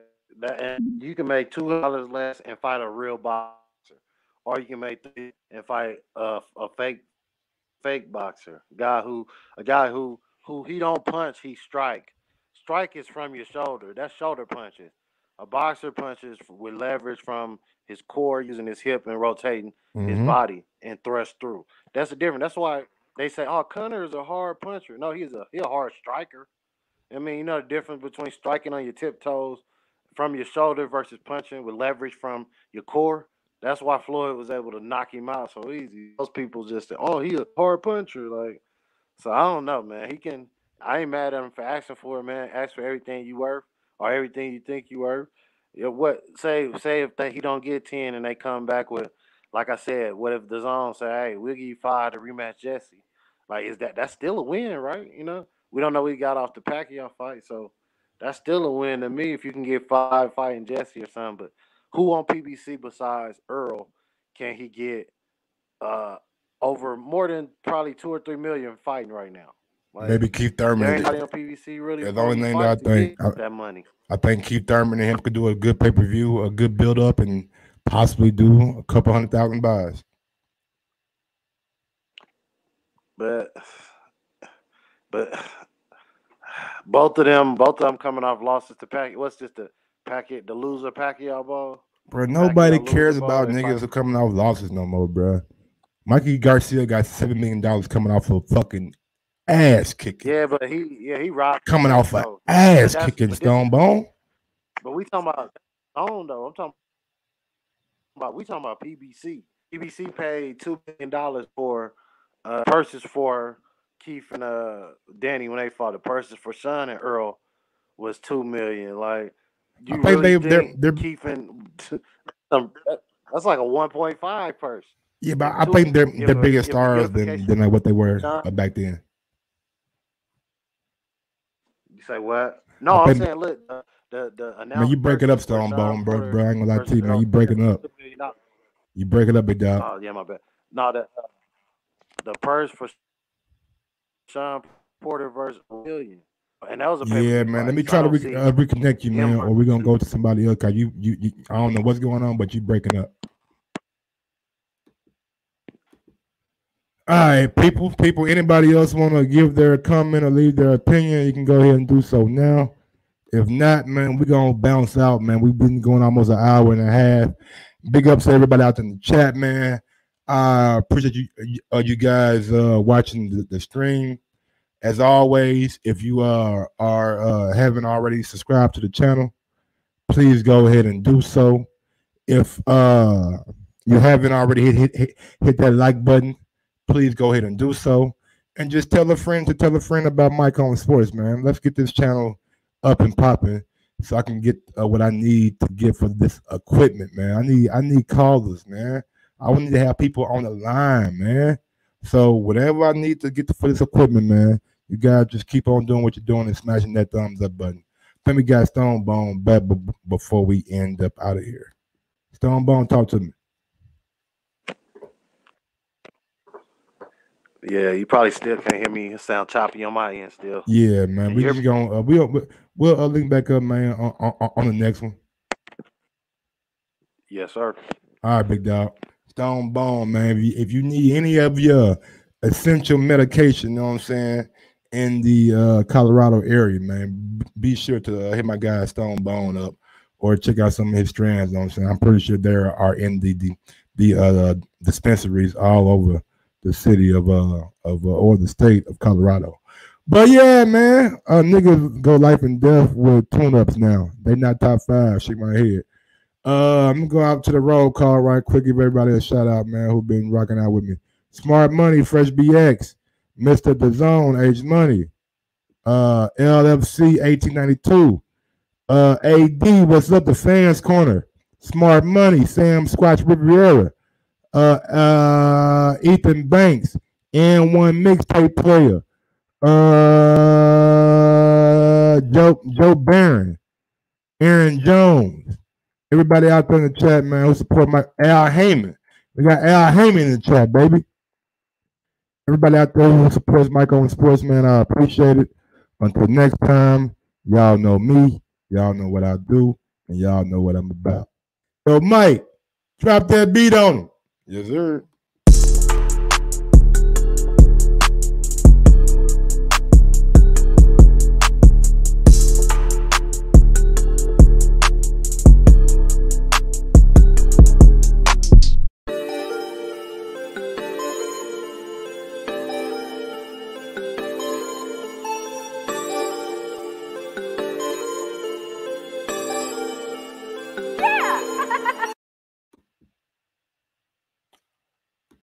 and you can make $200 less and fight a real boxer, or you can make and fight a fake boxer, a guy who he don't punch, he strike. Strike is from your shoulder. That's shoulder punches. A boxer punches with leverage from his core, using his hip and rotating his Mm-hmm. body and thrust through. That's the difference. That's why they say, "Oh, Connor is a hard puncher." No, he's a hard striker. I mean, you know the difference between striking on your tiptoes from your shoulder versus punching with leverage from your core. That's why Floyd was able to knock him out so easy. Most people just say, "Oh, he a hard puncher." Like, so I don't know, man. He can. I ain't mad at him for asking for it, man. Ask for everything you worth or everything you think you worth. Yeah, what say if he don't get 10 and they come back with, like I said, what if the zone say, "Hey, we'll give you 5 to rematch Jesse"? Like, that's still a win, right? You know, we don't know what he got off the Pacquiao fight, so That's still a win to me if you can get 5 fighting Jesse or something. But who on PBC besides Earl can he get over more than probably 2 or 3 million fighting right now? Like, maybe Keith Thurman. There ain't nobody on PBC really. That's the only thing that I think. That money. I think Keith Thurman and him could do a good pay-per-view, a good build-up, and possibly do a couple 100,000 buys. But both of them coming off losses to Pacquiao. What's just the loser Pacquiao ball? Bro, nobody cares about niggas who coming off losses no more, bro. Mikey Garcia got $7 million coming off of fucking ass kicking. Yeah, but he robbed coming off of ass kicking Stone Bone. But we talking about Stone though. We talking about PBC. PBC paid $2 million for purses for Keith and Danny when they fought. The purses for Sean and Earl was $2 million. Like, you I think really they're Keith and that's like a 1.5 purse. Yeah, but I think they're bigger stars than like what they were back then. You say what? No, I'm saying look, the announcement. Man, you break it up, Stone Bone, bro. I ain't gonna lie to you, man. You breaking up. You break it up, big dog. Oh yeah, my bad. No, the purse for Sean Porter versus Williams. And that was a yeah, man. Let me try to reconnect you, man, or we're gonna go to somebody else. Cause you, I don't know what's going on, but you breaking up. All right, people. Anybody else want to give their comment or leave their opinion? You can go ahead and do so now. If not, man, we're gonna bounce out, man. We've been going almost an hour and a half. Big ups to everybody out in the chat, man. I appreciate you guys watching the stream. As always, if you haven't already subscribed to the channel, please go ahead and do so. If you haven't already hit that like button, please go ahead and do so. And just tell a friend about Mike on Sports, man. Let's get this channel up and popping so I can get what I need to get for this equipment, man. I need callers, man. I need to have people on the line, man. So whatever I need to get for this equipment, man, you guys just keep on doing what you're doing and smashing that thumbs up button. Let me get Stone Bone back before we end up out of here. Stone Bone, talk to me. Yeah, you probably still can't hear me. It sound choppy on my end still. Yeah, man. We just gonna we'll link back up, man, on the next one. Yes, sir. All right, big dog. Stone Bone, man. If you need any of your essential medication, you know what I'm saying, in the Colorado area, man, be sure to hit my guy Stone Bone up or check out some of his strands. You know what I'm saying? I'm pretty sure there are in the dispensaries all over the city of or the state of Colorado. But yeah, man, niggas go life and death with tune-ups now. They not top 5. Shake my head. I'm gonna go out to the roll call right quick. Give everybody a shout out, man, who been rocking out with me. Smart Money, Fresh BX, Mr. The Zone, Age Money, LFC 1892, AD, what's up? The Fans Corner, Smart Money, Sam Squatch Riviera, Ethan Banks, N1 Mixtape Player, Joe Barron, Aaron Jones, everybody out there in the chat, man, who support my Al Heyman. We got Al Heyman in the chat, baby. Everybody out there who supports Mike on Sports, man, I appreciate it. Until next time, y'all know me, y'all know what I do, and y'all know what I'm about. So, Mike, drop that beat on him. Yes, sir.